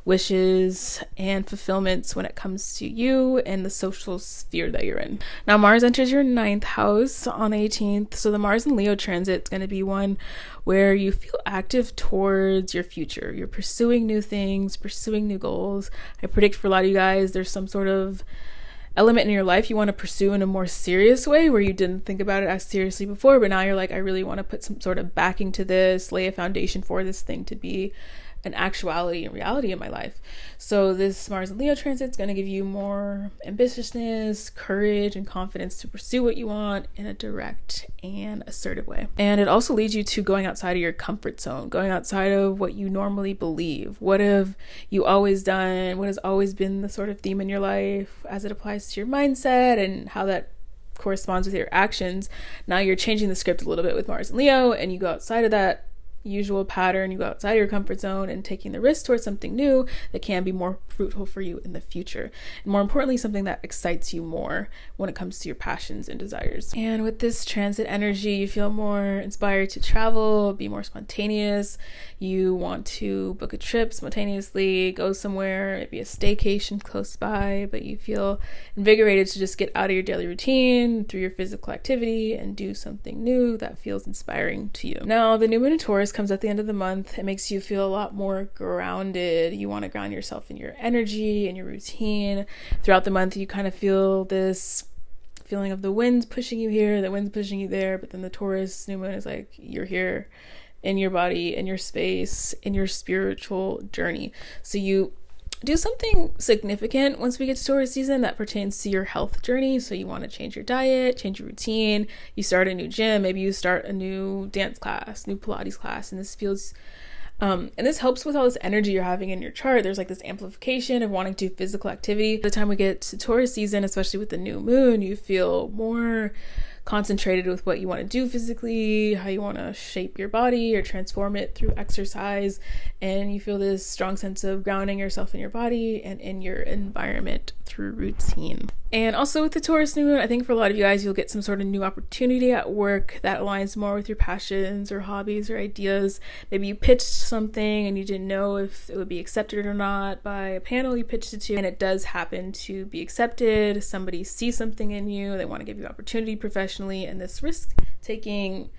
wishes, and fulfillments when it comes to you and the social sphere that you're in. Now, Mars enters your 9th house on the 18th. So the Mars in Leo transit is going to be one where you feel active towards your future. You're pursuing new things, pursuing new goals. I predict for a lot of you guys, there's some sort of element in your life you want to pursue in a more serious way, where you didn't think about it as seriously before, but now you're like, I really want to put some sort of backing to this, lay a foundation for this thing to be an actuality and reality in my life. So this Mars and Leo transit is going to give you more ambitiousness, courage, and confidence to pursue what you want in a direct and assertive way. And it also leads you to going outside of your comfort zone, going outside of what you normally believe. What have you always done? What has always been the sort of theme in your life as it applies to your mindset and how that corresponds with your actions? Now you're changing the script a little bit with Mars and Leo, and you go outside of that usual pattern, you go outside your comfort zone and taking the risk towards something new that can be more fruitful for you in the future. And more importantly, something that excites you more when it comes to your passions and desires. And with this transit energy, you feel more inspired to travel, be more spontaneous. You want to book a trip spontaneously, go somewhere, maybe a staycation close by, but you feel invigorated to just get out of your daily routine through your physical activity and do something new that feels inspiring to you. Now, the new moon in Taurus comes at the end of the month. It makes you feel a lot more grounded. You want to ground yourself in your energy and your routine. Throughout the month, you kind of feel this feeling of the wind's pushing you here, the wind's pushing you there, but then the Taurus new moon is like, you're here in your body, in your space, in your spiritual journey. So you do something significant once we get to Taurus season that pertains to your health journey. So you want to change your diet, change your routine, you start a new gym, maybe you start a new dance class, new Pilates class, and this feels and this helps with all this energy you're having in your chart. There's like this amplification of wanting to do physical activity. By the time we get to Taurus season, especially with the new moon, you feel more concentrated with what you want to do physically, how you want to shape your body or transform it through exercise, and you feel this strong sense of grounding yourself in your body and in your environment through routine. And also with the Taurus new moon, I think for a lot of you guys, you'll get some sort of new opportunity at work that aligns more with your passions or hobbies or ideas. Maybe you pitched something and you didn't know if it would be accepted or not by a panel you pitched it to, and it does happen to be accepted. Somebody sees something in you, they want to give you opportunity professionally, and this risk-taking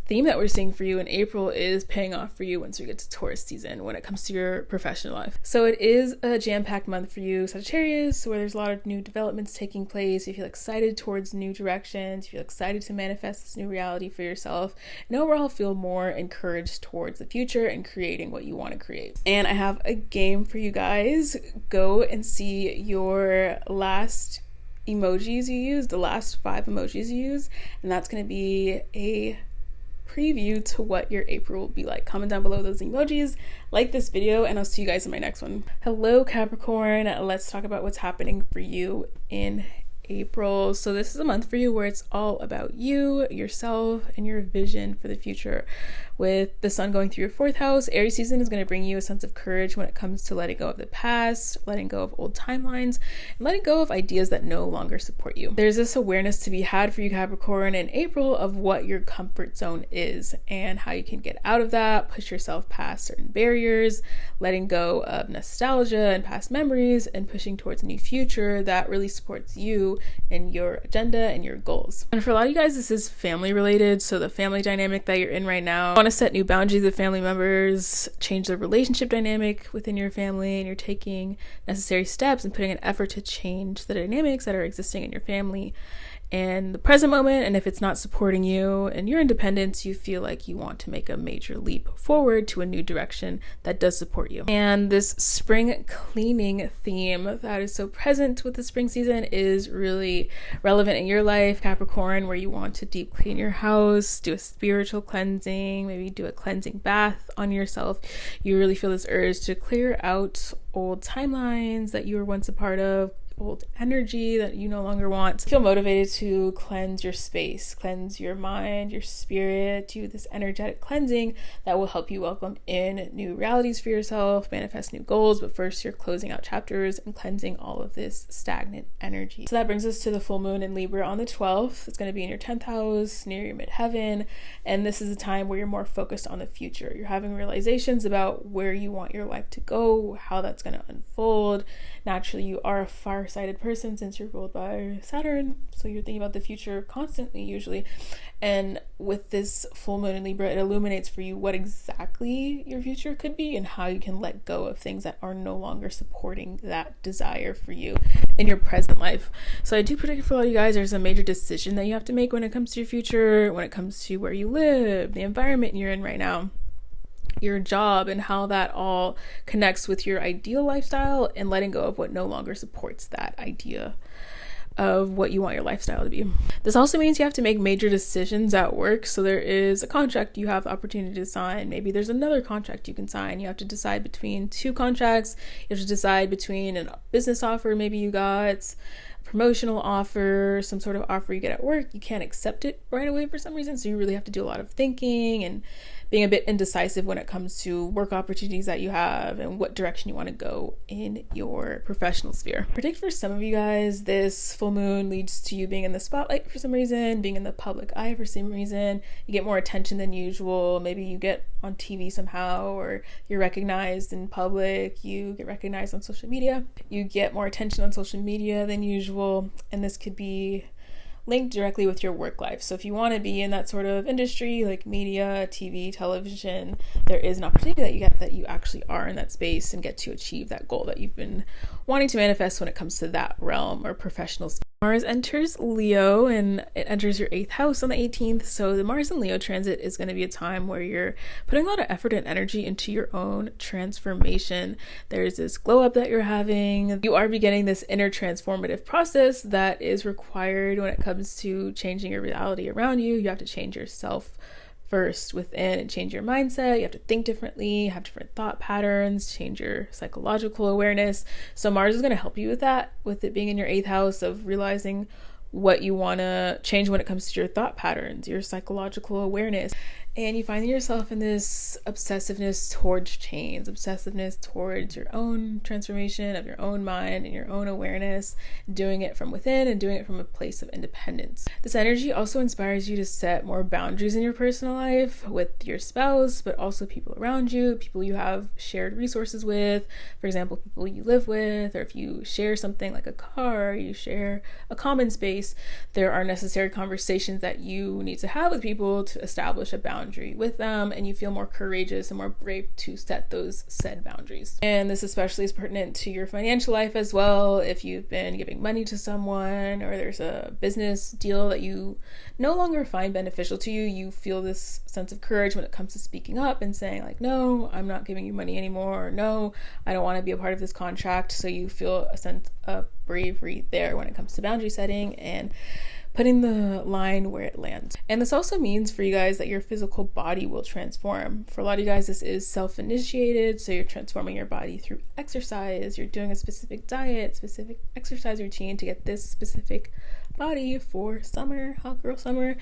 theme that we're seeing for you in April is paying off for you once we get to Taurus season when it comes to your professional life. So it is a jam-packed month for you, Sagittarius, where there's a lot of new developments taking place. You feel excited towards new directions. You feel excited to manifest this new reality for yourself, and overall feel more encouraged towards the future and creating what you want to create. And I have a game for you guys. Go and see your last emojis you used, the last 5 emojis you used, and that's going to be a preview to what your April will be like. Comment down below those emojis, like this video, and I'll see you guys in my next one. Hello Capricorn, let's talk about what's happening for you in April. So this is a month for you where it's all about you, yourself, and your vision for the future. With the sun going through your 4th house, Aries season is going to bring you a sense of courage when it comes to letting go of the past, letting go of old timelines, and letting go of ideas that no longer support you. There's this awareness to be had for you, Capricorn, in April of what your comfort zone is and how you can get out of that, push yourself past certain barriers, letting go of nostalgia and past memories, and pushing towards a new future that really supports you and your agenda and your goals. And for a lot of you guys, this is family related. So the family dynamic that you're in right now, want to set new boundaries with family members, change the relationship dynamic within your family, and you're taking necessary steps and putting an effort to change the dynamics that are existing in your family and the present moment. And if it's not supporting you and your independence, you feel like you want to make a major leap forward to a new direction that does support you. And this spring cleaning theme that is so present with the spring season is really relevant in your life, Capricorn, where you want to deep clean your house, do a spiritual cleansing, maybe do a cleansing bath on yourself. You really feel this urge to clear out old timelines that you were once a part of, old energy that you no longer want. Feel motivated to cleanse your space, cleanse your mind, your spirit, do this energetic cleansing that will help you welcome in new realities for yourself, manifest new goals. But first, you're closing out chapters and cleansing all of this stagnant energy. So that brings us to the full moon in Libra on the 12th. It's going to be in your 10th house, near your midheaven, and this is a time where you're more focused on the future. You're having realizations about where you want your life to go, how that's going to unfold. Naturally, you are a far-sighted person since you're ruled by Saturn, so you're thinking about the future constantly usually. And with this full moon in Libra, it illuminates for you what exactly your future could be and how you can let go of things that are no longer supporting that desire for you in your present life. So I do predict for a lot of you guys, there's a major decision that you have to make when it comes to your future, when it comes to where you live, the environment you're in right now, your job, and how that all connects with your ideal lifestyle, and letting go of what no longer supports that idea of what you want your lifestyle to be. This also means you have to make major decisions at work. So there is a contract you have the opportunity to sign. Maybe there's another contract you can sign. You have to decide between 2 contracts. You have to decide between a business offer maybe you got, promotional offer, some sort of offer you get at work. You can't accept it right away for some reason, so you really have to do a lot of thinking and being a bit indecisive when it comes to work opportunities that you have and what direction you want to go in your professional sphere. Predict for some of you guys, this full moon leads to you being in the spotlight for some reason, being in the public eye for some reason. You get more attention than usual. Maybe you get on TV somehow, or you're recognized in public, you get recognized on social media. You get more attention on social media than usual, and this could be linked directly with your work life. So if you want to be in that sort of industry like media, TV, television, there is an opportunity that you get that you actually are in that space and get to achieve that goal that you've been wanting to manifest when it comes to that realm or professional space. Mars enters Leo and it enters your 8th house on the 18th. So the Mars and Leo transit is going to be a time where you're putting a lot of effort and energy into your own transformation. There's this glow up that you're having. You are beginning this inner transformative process that is required when it comes to changing your reality around you. You have to change yourself first within and change your mindset. You have to think differently, have different thought patterns, change your psychological awareness. So Mars is going to help you with that, with it being in your 8th house, of realizing what you want to change when it comes to your thought patterns, your psychological awareness. And you find yourself in this obsessiveness towards change, obsessiveness towards your own transformation of your own mind and your own awareness, doing it from within and doing it from a place of independence. This energy also inspires you to set more boundaries in your personal life with your spouse, but also people around you, people you have shared resources with, for example, people you live with, or if you share something like a car, you share a common space, there are necessary conversations that you need to have with people to establish a boundary with them, and you feel more courageous and more brave to set those said boundaries. And this especially is pertinent to your financial life as well. If you've been giving money to someone, or there's a business deal that you no longer find beneficial to you, you feel this sense of courage when it comes to speaking up and saying like, no, I'm not giving you money anymore, or no, I don't want to be a part of this contract. So you feel a sense of bravery there when it comes to boundary setting and putting the line where it lands. And this also means for you guys that your physical body will transform. For a lot of you guys, this is self-initiated, so you're transforming your body through exercise. You're doing a specific diet, specific exercise routine to get this specific body for summer, hot girl summer,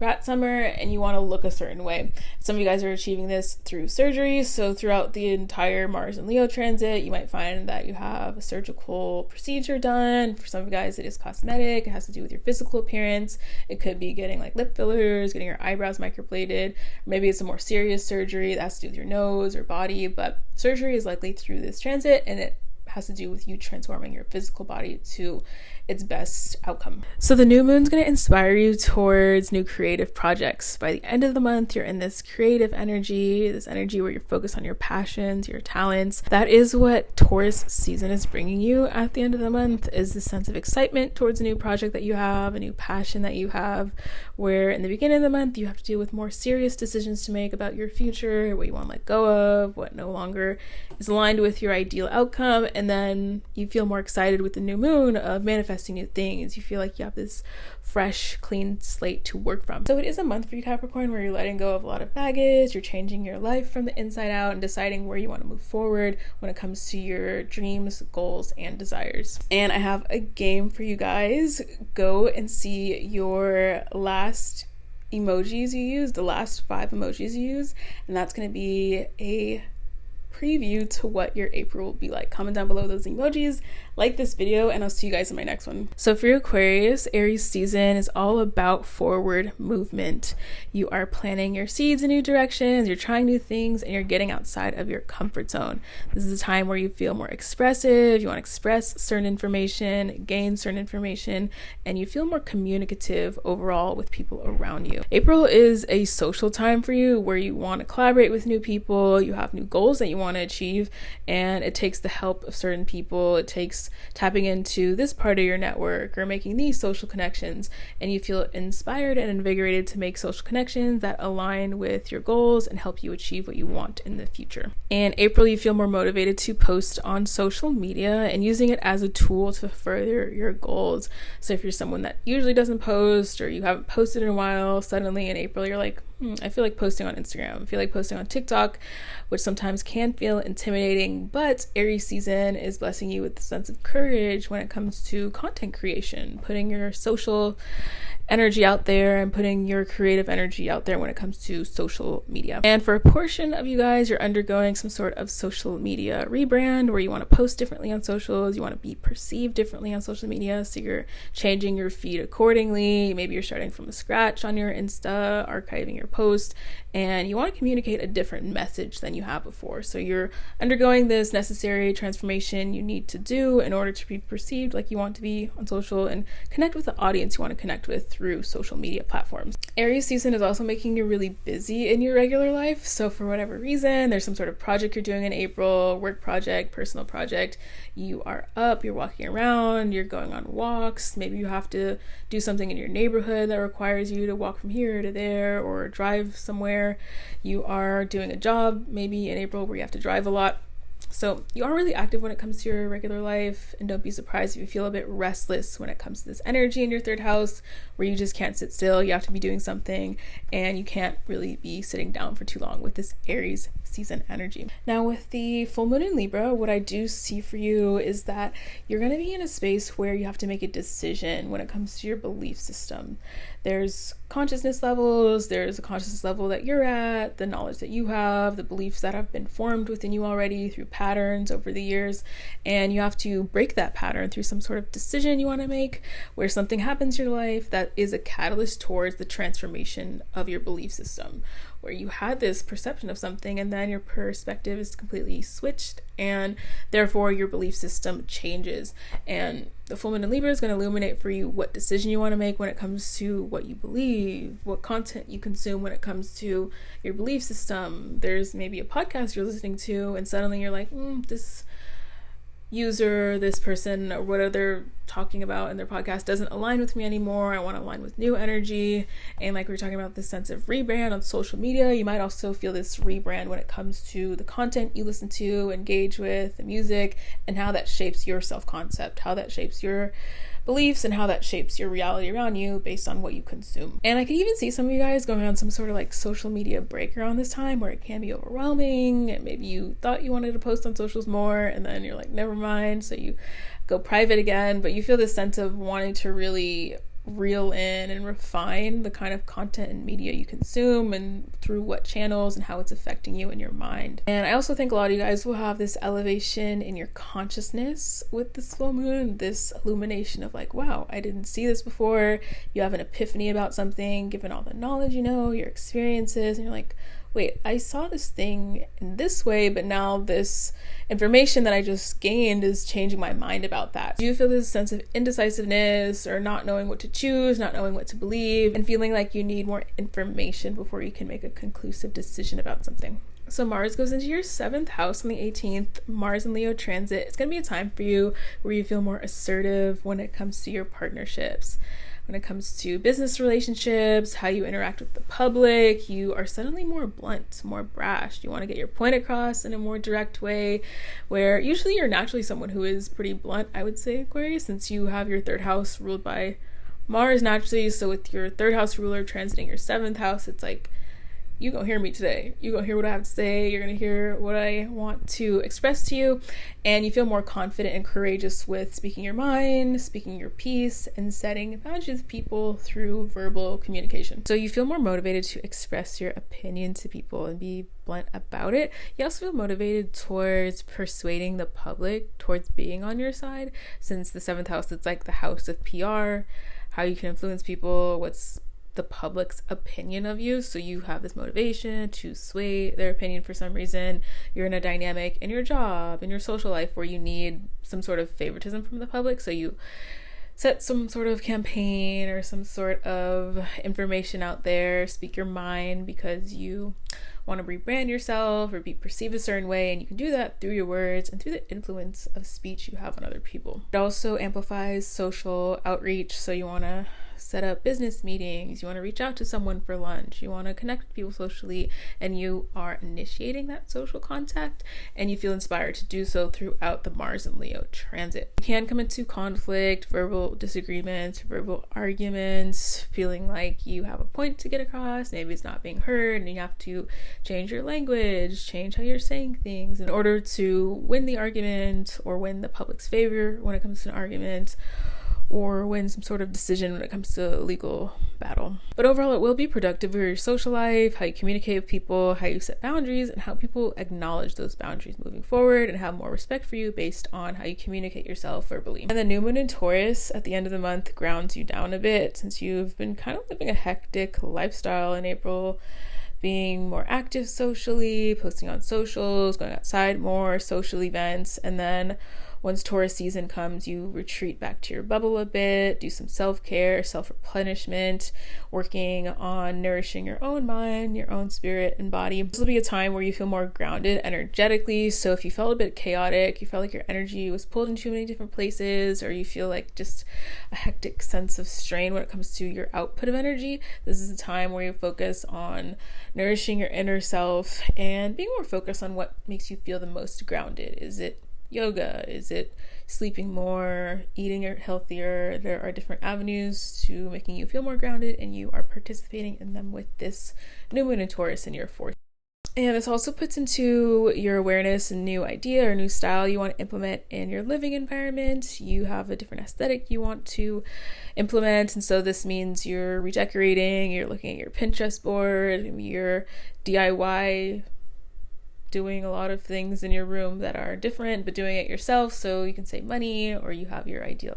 rat summer, and you want to look a certain way. Some of you guys are achieving this through surgery. So throughout the entire Mars and Leo transit, you might find that you have a surgical procedure done. For some of you guys, it is cosmetic. It has to do with your physical appearance. It could be getting like lip fillers, getting your eyebrows microbladed. Maybe it's a more serious surgery that has to do with your nose or body, but surgery is likely through this transit, and it has to do with you transforming your physical body to its best outcome. So the new moon's going to inspire you towards new creative projects. By the end of the month, you're in this creative energy, this energy where you're focused on your passions, your talents. That is what Taurus season is bringing you at the end of the month, is this sense of excitement towards a new project that you have, a new passion that you have, where in the beginning of the month, you have to deal with more serious decisions to make about your future, what you want to let go of, what no longer is aligned with your ideal outcome. And then you feel more excited with the new moon of manifesting new things. You feel like you have this fresh, clean slate to work from. So it is a month for you, Capricorn, where you're letting go of a lot of baggage, you're changing your life from the inside out and deciding where you want to move forward when it comes to your dreams, goals, and desires. And I have a game for you guys. Go and see your last emojis you used, the last 5 emojis you used, and that's going to be a preview to what your April will be like. Comment down below those emojis, like this video, and I'll see you guys in my next one. So for your Aquarius, Aries season is all about forward movement. You are planting your seeds in new directions, you're trying new things, and you're getting outside of your comfort zone. This is a time where you feel more expressive, you want to express certain information, gain certain information, and you feel more communicative overall with people around you. April is a social time for you where you want to collaborate with new people, you have new goals that you want to achieve, and it takes the help of certain people. It takes tapping into this part of your network or making these social connections, and you feel inspired and invigorated to make social connections that align with your goals and help you achieve what you want in the future. In April, you feel more motivated to post on social media and using it as a tool to further your goals. So if you're someone that usually doesn't post, or you haven't posted in a while, suddenly in April you're like, I feel like posting on Instagram, I feel like posting on TikTok, which sometimes can feel intimidating, but Aries season is blessing you with a sense of courage when it comes to content creation, putting your social energy out there and putting your creative energy out there when it comes to social media. And for a portion of you guys, you're undergoing some sort of social media rebrand where you want to post differently on socials, you want to be perceived differently on social media, so you're changing your feed accordingly. Maybe you're starting from scratch on your Insta, archiving your post, and you want to communicate a different message than you have before. So you're undergoing this necessary transformation you need to do in order to be perceived like you want to be on social and connect with the audience you want to connect with through social media platforms. Aries season is also making you really busy in your regular life. So for whatever reason, there's some sort of project you're doing in April, work project, personal project, you are up, you're walking around, you're going on walks, maybe you have to do something in your neighborhood that requires you to walk from here to there or drive somewhere. You are doing a job maybe in April where you have to drive a lot. So you are really active when it comes to your regular life, and don't be surprised if you feel a bit restless when it comes to this energy in your third house where you just can't sit still. You have to be doing something and you can't really be sitting down for too long with this Aries season energy. Now with the full moon in Libra, what I do see for you is that you're going to be in a space where you have to make a decision when it comes to your belief system. There's consciousness levels, there's a consciousness level that you're at, the knowledge that you have, the beliefs that have been formed within you already through patterns over the years, and you have to break that pattern through some sort of decision you want to make where something happens in your life that is a catalyst towards the transformation of your belief system, where you had this perception of something and then your perspective is completely switched and therefore your belief system changes. And the full moon in Libra is going to illuminate for you what decision you want to make when it comes to what you believe, what content you consume when it comes to your belief system. There's maybe a podcast you're listening to and suddenly you're like, this user, this person, or what they're talking about in their podcast doesn't align with me anymore. I want to align with new energy. And like we were talking about this sense of rebrand on social media, you might also feel this rebrand when it comes to the content you listen to, engage with, the music, and how that shapes your self-concept, how that shapes your beliefs, and how that shapes your reality around you based on what you consume. And I could even see some of you guys going on some sort of like social media break around this time where it can be overwhelming, and maybe you thought you wanted to post on socials more and then you're like, never mind, so you go private again. But you feel this sense of wanting to really reel in and refine the kind of content and media you consume and through what channels and how it's affecting you in your mind. And I also think a lot of you guys will have this elevation in your consciousness with this full moon, this illumination of like, wow, I didn't see this before. You have an epiphany about something given all the knowledge you know, your experiences, and you're like, wait, I saw this thing in this way, but now this information that I just gained is changing my mind about that. Do you feel this sense of indecisiveness or not knowing what to choose, not knowing what to believe, and feeling like you need more information before you can make a conclusive decision about something? So Mars goes into your 7th house on the 18th, Mars in Leo transit. It's going to be a time for you where you feel more assertive when it comes to your partnerships. When it comes to business relationships, how you interact with the public, you are suddenly more blunt, more brash. You want to get your point across in a more direct way, where usually you're naturally someone who is pretty blunt, I would say, Aquarius, since you have your 3rd house ruled by Mars naturally. So with your 3rd house ruler transiting your 7th house, it's like, you gonna hear me today. You gonna hear what I have to say. You're gonna hear what I want to express to you. And you feel more confident and courageous with speaking your mind, speaking your piece, and setting boundaries with people through verbal communication. So you feel more motivated to express your opinion to people and be blunt about it. You also feel motivated towards persuading the public towards being on your side, since the 7th house, it's like the house of PR, how you can influence people, what's the public's opinion of you. So you have this motivation to sway their opinion for some reason. You're in a dynamic in your job, in your social life, where you need some sort of favoritism from the public. So you set some sort of campaign or some sort of information out there, speak your mind because you want to rebrand yourself or be perceived a certain way, and you can do that through your words and through the influence of speech you have on other people. It also amplifies social outreach, so you want to set up business meetings, you want to reach out to someone for lunch, you want to connect with people socially, and you are initiating that social contact, and you feel inspired to do so throughout the Mars and Leo transit. You can come into conflict, verbal disagreements, verbal arguments, feeling like you have a point to get across, maybe it's not being heard, and you have to change your language, change how you're saying things in order to win the argument or win the public's favor when it comes to an argument. or win some sort of decision when it comes to a legal battle. But overall, it will be productive for your social life, how you communicate with people, how you set boundaries, and how people acknowledge those boundaries moving forward and have more respect for you based on how you communicate yourself verbally. And the new moon in Taurus at the end of the month grounds you down a bit, since you've been kind of living a hectic lifestyle in April, being more active socially, posting on socials, going outside more, social events. And then once Taurus season comes, you retreat back to your bubble a bit, do some self-care, self-replenishment, working on nourishing your own mind, your own spirit and body. This will be a time where you feel more grounded energetically. So if you felt a bit chaotic, you felt like your energy was pulled in too many different places, or you feel like just a hectic sense of strain when it comes to your output of energy, this is a time where you focus on nourishing your inner self and being more focused on what makes you feel the most grounded. Is it yoga? Is it sleeping more, eating healthier? There are different avenues to making you feel more grounded, and you are participating in them with this new moon in Taurus in your fourth. And this also puts into your awareness a new idea or new style you want to implement in your living environment. You have a different aesthetic you want to implement, and so this means you're redecorating, you're looking at your Pinterest board, you're DIY, doing a lot of things in your room that are different, but doing it yourself so you can save money, or you have your ideal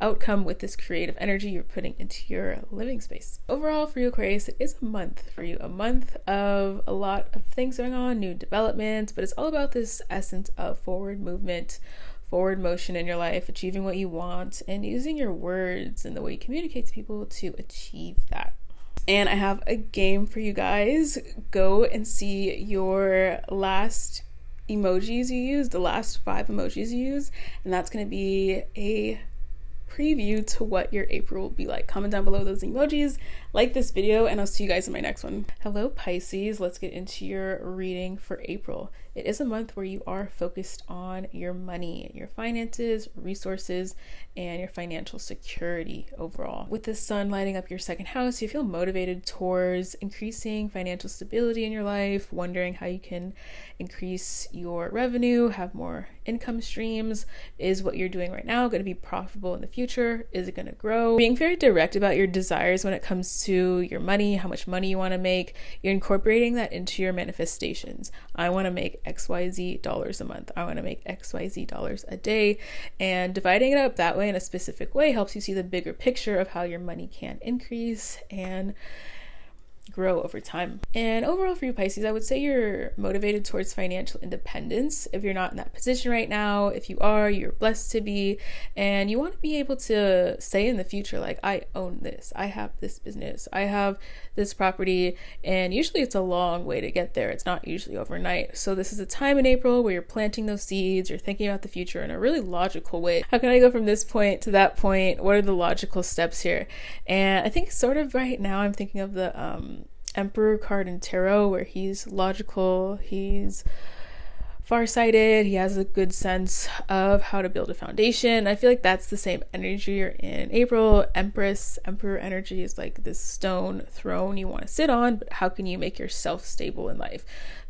outcome with this creative energy you're putting into your living space. Overall, for you Aquarius, it is a month for you, a month of a lot of things going on, new developments, but it's all about this essence of forward movement, forward motion in your life, achieving what you want, and using your words and the way you communicate to people to achieve that. And I have a game for you guys. Go and see your last emojis you used, the last 5 emojis you used, and that's going to be a preview to what your April will be like. Comment down below those emojis, like this video, and I'll see you guys in my next one. Hello Pisces, let's get into your reading for April. It is a month where you are focused on your money, your finances, resources, and your financial security overall. With the sun lighting up your second house, you feel motivated towards increasing financial stability in your life, wondering how you can increase your revenue, have more income streams. Is what you're doing right now going to be profitable in the future? Is it going to grow? Being very direct about your desires when it comes to your money, how much money you want to make. You're incorporating that into your manifestations. I want to make XYZ dollars a month. I want to make XYZ dollars a day. And dividing it up that way in a specific way helps you see the bigger picture of how your money can increase and grow over time. And overall for you Pisces, I would say you're motivated towards financial independence. If you're not in that position right now, if you are, you're blessed to be, and you want to be able to say in the future, like, I own this, I have this business, I have this property. And usually it's a long way to get there. It's not usually overnight. So this is a time in April where you're planting those seeds, you're thinking about the future in a really logical way. How can I go from this point to that point? What are the logical steps here? And I think sort of right now I'm thinking of the Emperor card in tarot, where he's logical, he's farsighted, he has a good sense of how to build a foundation. I feel like that's the same energy you're in April. Empress, Emperor energy is like this stone throne you want to sit on, but how can you make yourself stable in life?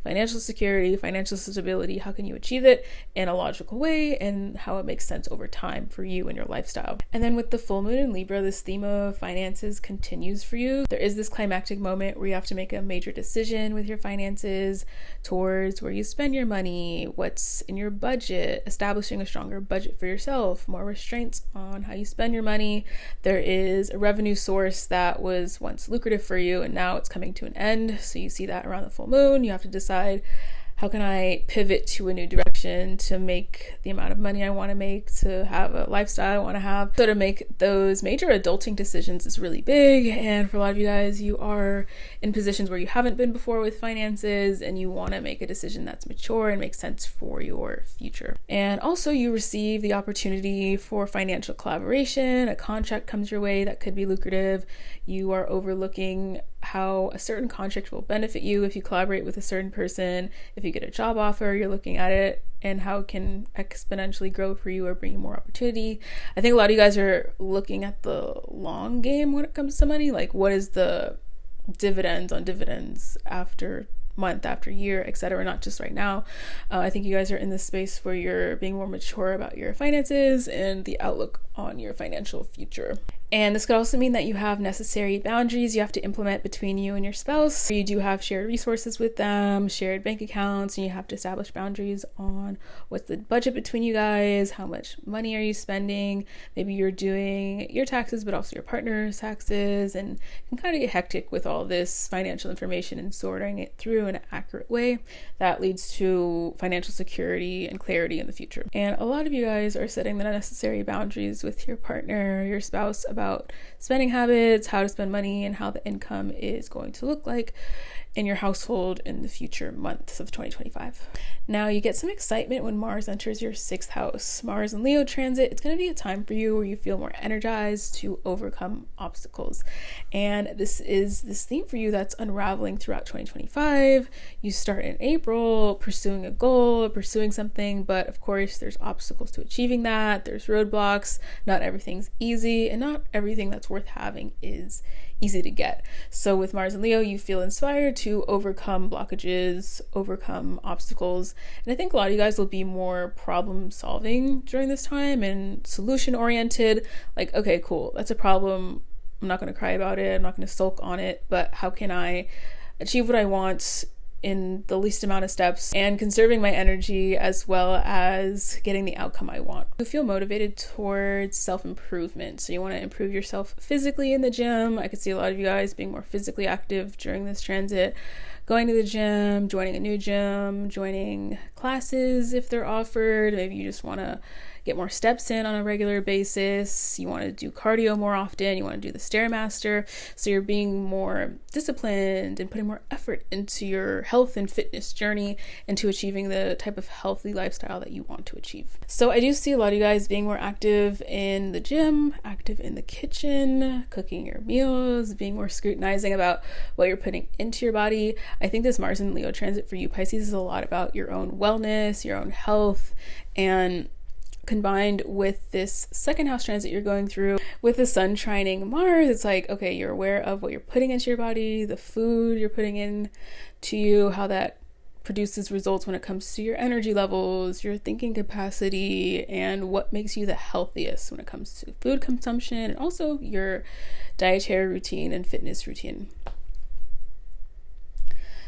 Financial security, financial stability, how can you achieve it in a logical way, and how it makes sense over time for you and your lifestyle. And then with the full moon in Libra, this theme of finances continues for you. There is this climactic moment where you have to make a major decision with your finances towards where you spend your money, what's in your budget, establishing a stronger budget for yourself, more restraints on how you spend your money. There is a revenue source that was once lucrative for you and now it's coming to an end. So you see that around the full moon. You have to decide, how can I pivot to a new direction to make the amount of money I want to make, to have a lifestyle I want to have. So to make those major adulting decisions is really big. And for a lot of you guys, you are in positions where you haven't been before with finances, and you want to make a decision that's mature and makes sense for your future. And also you receive the opportunity for financial collaboration. A contract comes your way that could be lucrative. You are overlooking how a certain contract will benefit you if you collaborate with a certain person. If you get a job offer, you're looking at it and how it can exponentially grow for you or bring you more opportunity. I think a lot of you guys are looking at the long game when it comes to money. Like, what is the dividends on dividends after month after year, etc., not just right now. I think you guys are in this space where you're being more mature about your finances and the outlook on your financial future. And this could also mean that you have necessary boundaries you have to implement between you and your spouse. You do have shared resources with them, shared bank accounts, and you have to establish boundaries on what's the budget between you guys, how much money are you spending. Maybe you're doing your taxes, but also your partner's taxes, and it can kind of get hectic with all this financial information and sorting it through in an accurate way that leads to financial security and clarity in the future. And a lot of you guys are setting the necessary boundaries with your partner, your spouse, about spending habits, how to spend money, and how the income is going to look like in your household in the future months of 2025. Now, you get some excitement when Mars enters your 6th house. Mars and Leo transit, it's going to be a time for you where you feel more energized to overcome obstacles. And this is this theme for you that's unraveling throughout 2025. You start in April pursuing a goal, pursuing something, but of course there's obstacles to achieving that. There's roadblocks. Not everything's easy, and not everything that's worth having is easy to get. So with Mars and Leo, you feel inspired to overcome blockages, overcome obstacles. And I think a lot of you guys will be more problem solving during this time and solution oriented. Like, okay, cool, that's a problem. I'm not going to cry about it. I'm not going to sulk on it, but how can I achieve what I want in the least amount of steps, and conserving my energy as well as getting the outcome I want. You feel motivated towards self-improvement. So you want to improve yourself physically in the gym. I could see a lot of you guys being more physically active during this transit, going to the gym, joining a new gym, joining classes if they're offered. Maybe you just want to get more steps in on a regular basis. You want to do cardio more often. You want to do the Stairmaster. So you're being more disciplined and putting more effort into your health and fitness journey, into achieving the type of healthy lifestyle that you want to achieve. So I do see a lot of you guys being more active in the gym, active in the kitchen, cooking your meals, being more scrutinizing about what you're putting into your body. I think this Mars and Leo transit for you, Pisces, is a lot about your own wellness, your own health, and combined with this 2nd house transit you're going through with the sun trining Mars, it's like, okay, you're aware of what you're putting into your body, the food you're putting in to you, how that produces results when it comes to your energy levels, your thinking capacity, and what makes you the healthiest when it comes to food consumption, and also your dietary routine and fitness routine.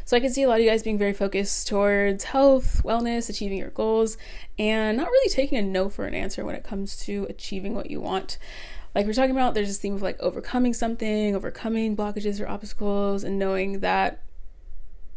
So I can see a lot of you guys being very focused towards health, wellness, achieving your goals, and not really taking a no for an answer when it comes to achieving what you want. Like we're talking about, there's this theme of like overcoming something, overcoming blockages or obstacles, and knowing that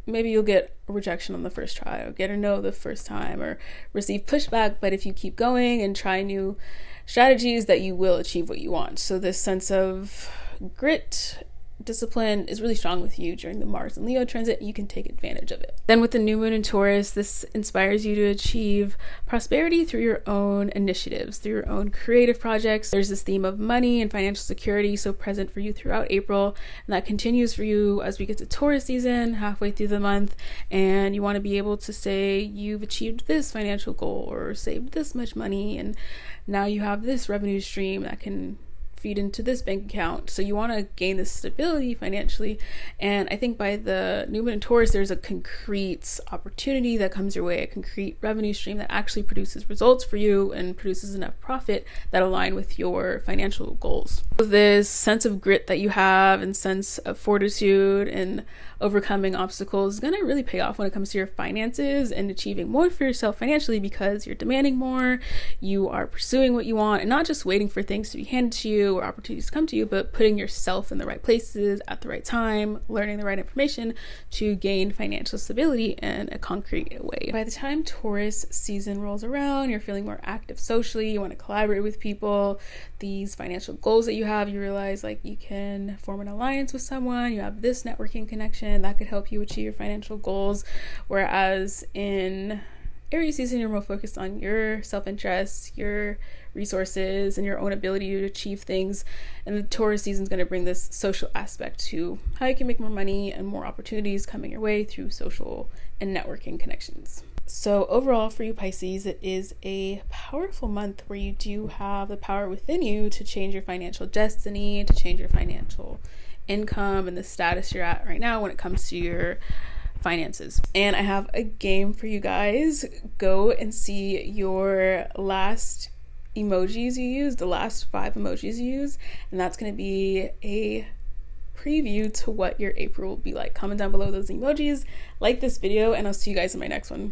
maybe you'll get rejection on the first try, or get a no the first time, or receive pushback, but if you keep going and try new strategies, that you will achieve what you want. So this sense of grit, discipline is really strong with you during the Mars and Leo transit. You can take advantage of it. Then with the new moon in Taurus, this inspires you to achieve prosperity through your own initiatives, through your own creative projects. There's this theme of money and financial security so present for you throughout April, and that continues for you as we get to Taurus season halfway through the month, and you want to be able to say you've achieved this financial goal or saved this much money, and now you have this revenue stream that can feed into this bank account. So you want to gain this stability financially, and I think by the new moon in Taurus, there's a concrete opportunity that comes your way, a concrete revenue stream that actually produces results for you and produces enough profit that align with your financial goals. This sense of grit that you have and sense of fortitude and overcoming obstacles is going to really pay off when it comes to your finances and achieving more for yourself financially, because you're demanding more, you are pursuing what you want, and not just waiting for things to be handed to you or opportunities to come to you, but putting yourself in the right places at the right time, learning the right information to gain financial stability in a concrete way. By the time Taurus season rolls around, you're feeling more active socially, you want to collaborate with people, these financial goals that you have, you realize like you can form an alliance with someone, you have this networking connection that could help you achieve your financial goals. Whereas in Aries season, you're more focused on your self-interest, your resources, and your own ability to achieve things. And the Taurus season is going to bring this social aspect to how you can make more money and more opportunities coming your way through social and networking connections. So overall for you Pisces, it is a powerful month where you do have the power within you to change your financial destiny, to change your financial income and the status you're at right now when it comes to your finances. And I have a game for you guys. Go and see your last emojis you used, the last 5 emojis you used, and that's going to be a preview to what your April will be like. Comment down below those emojis, like this video, and I'll see you guys in my next one.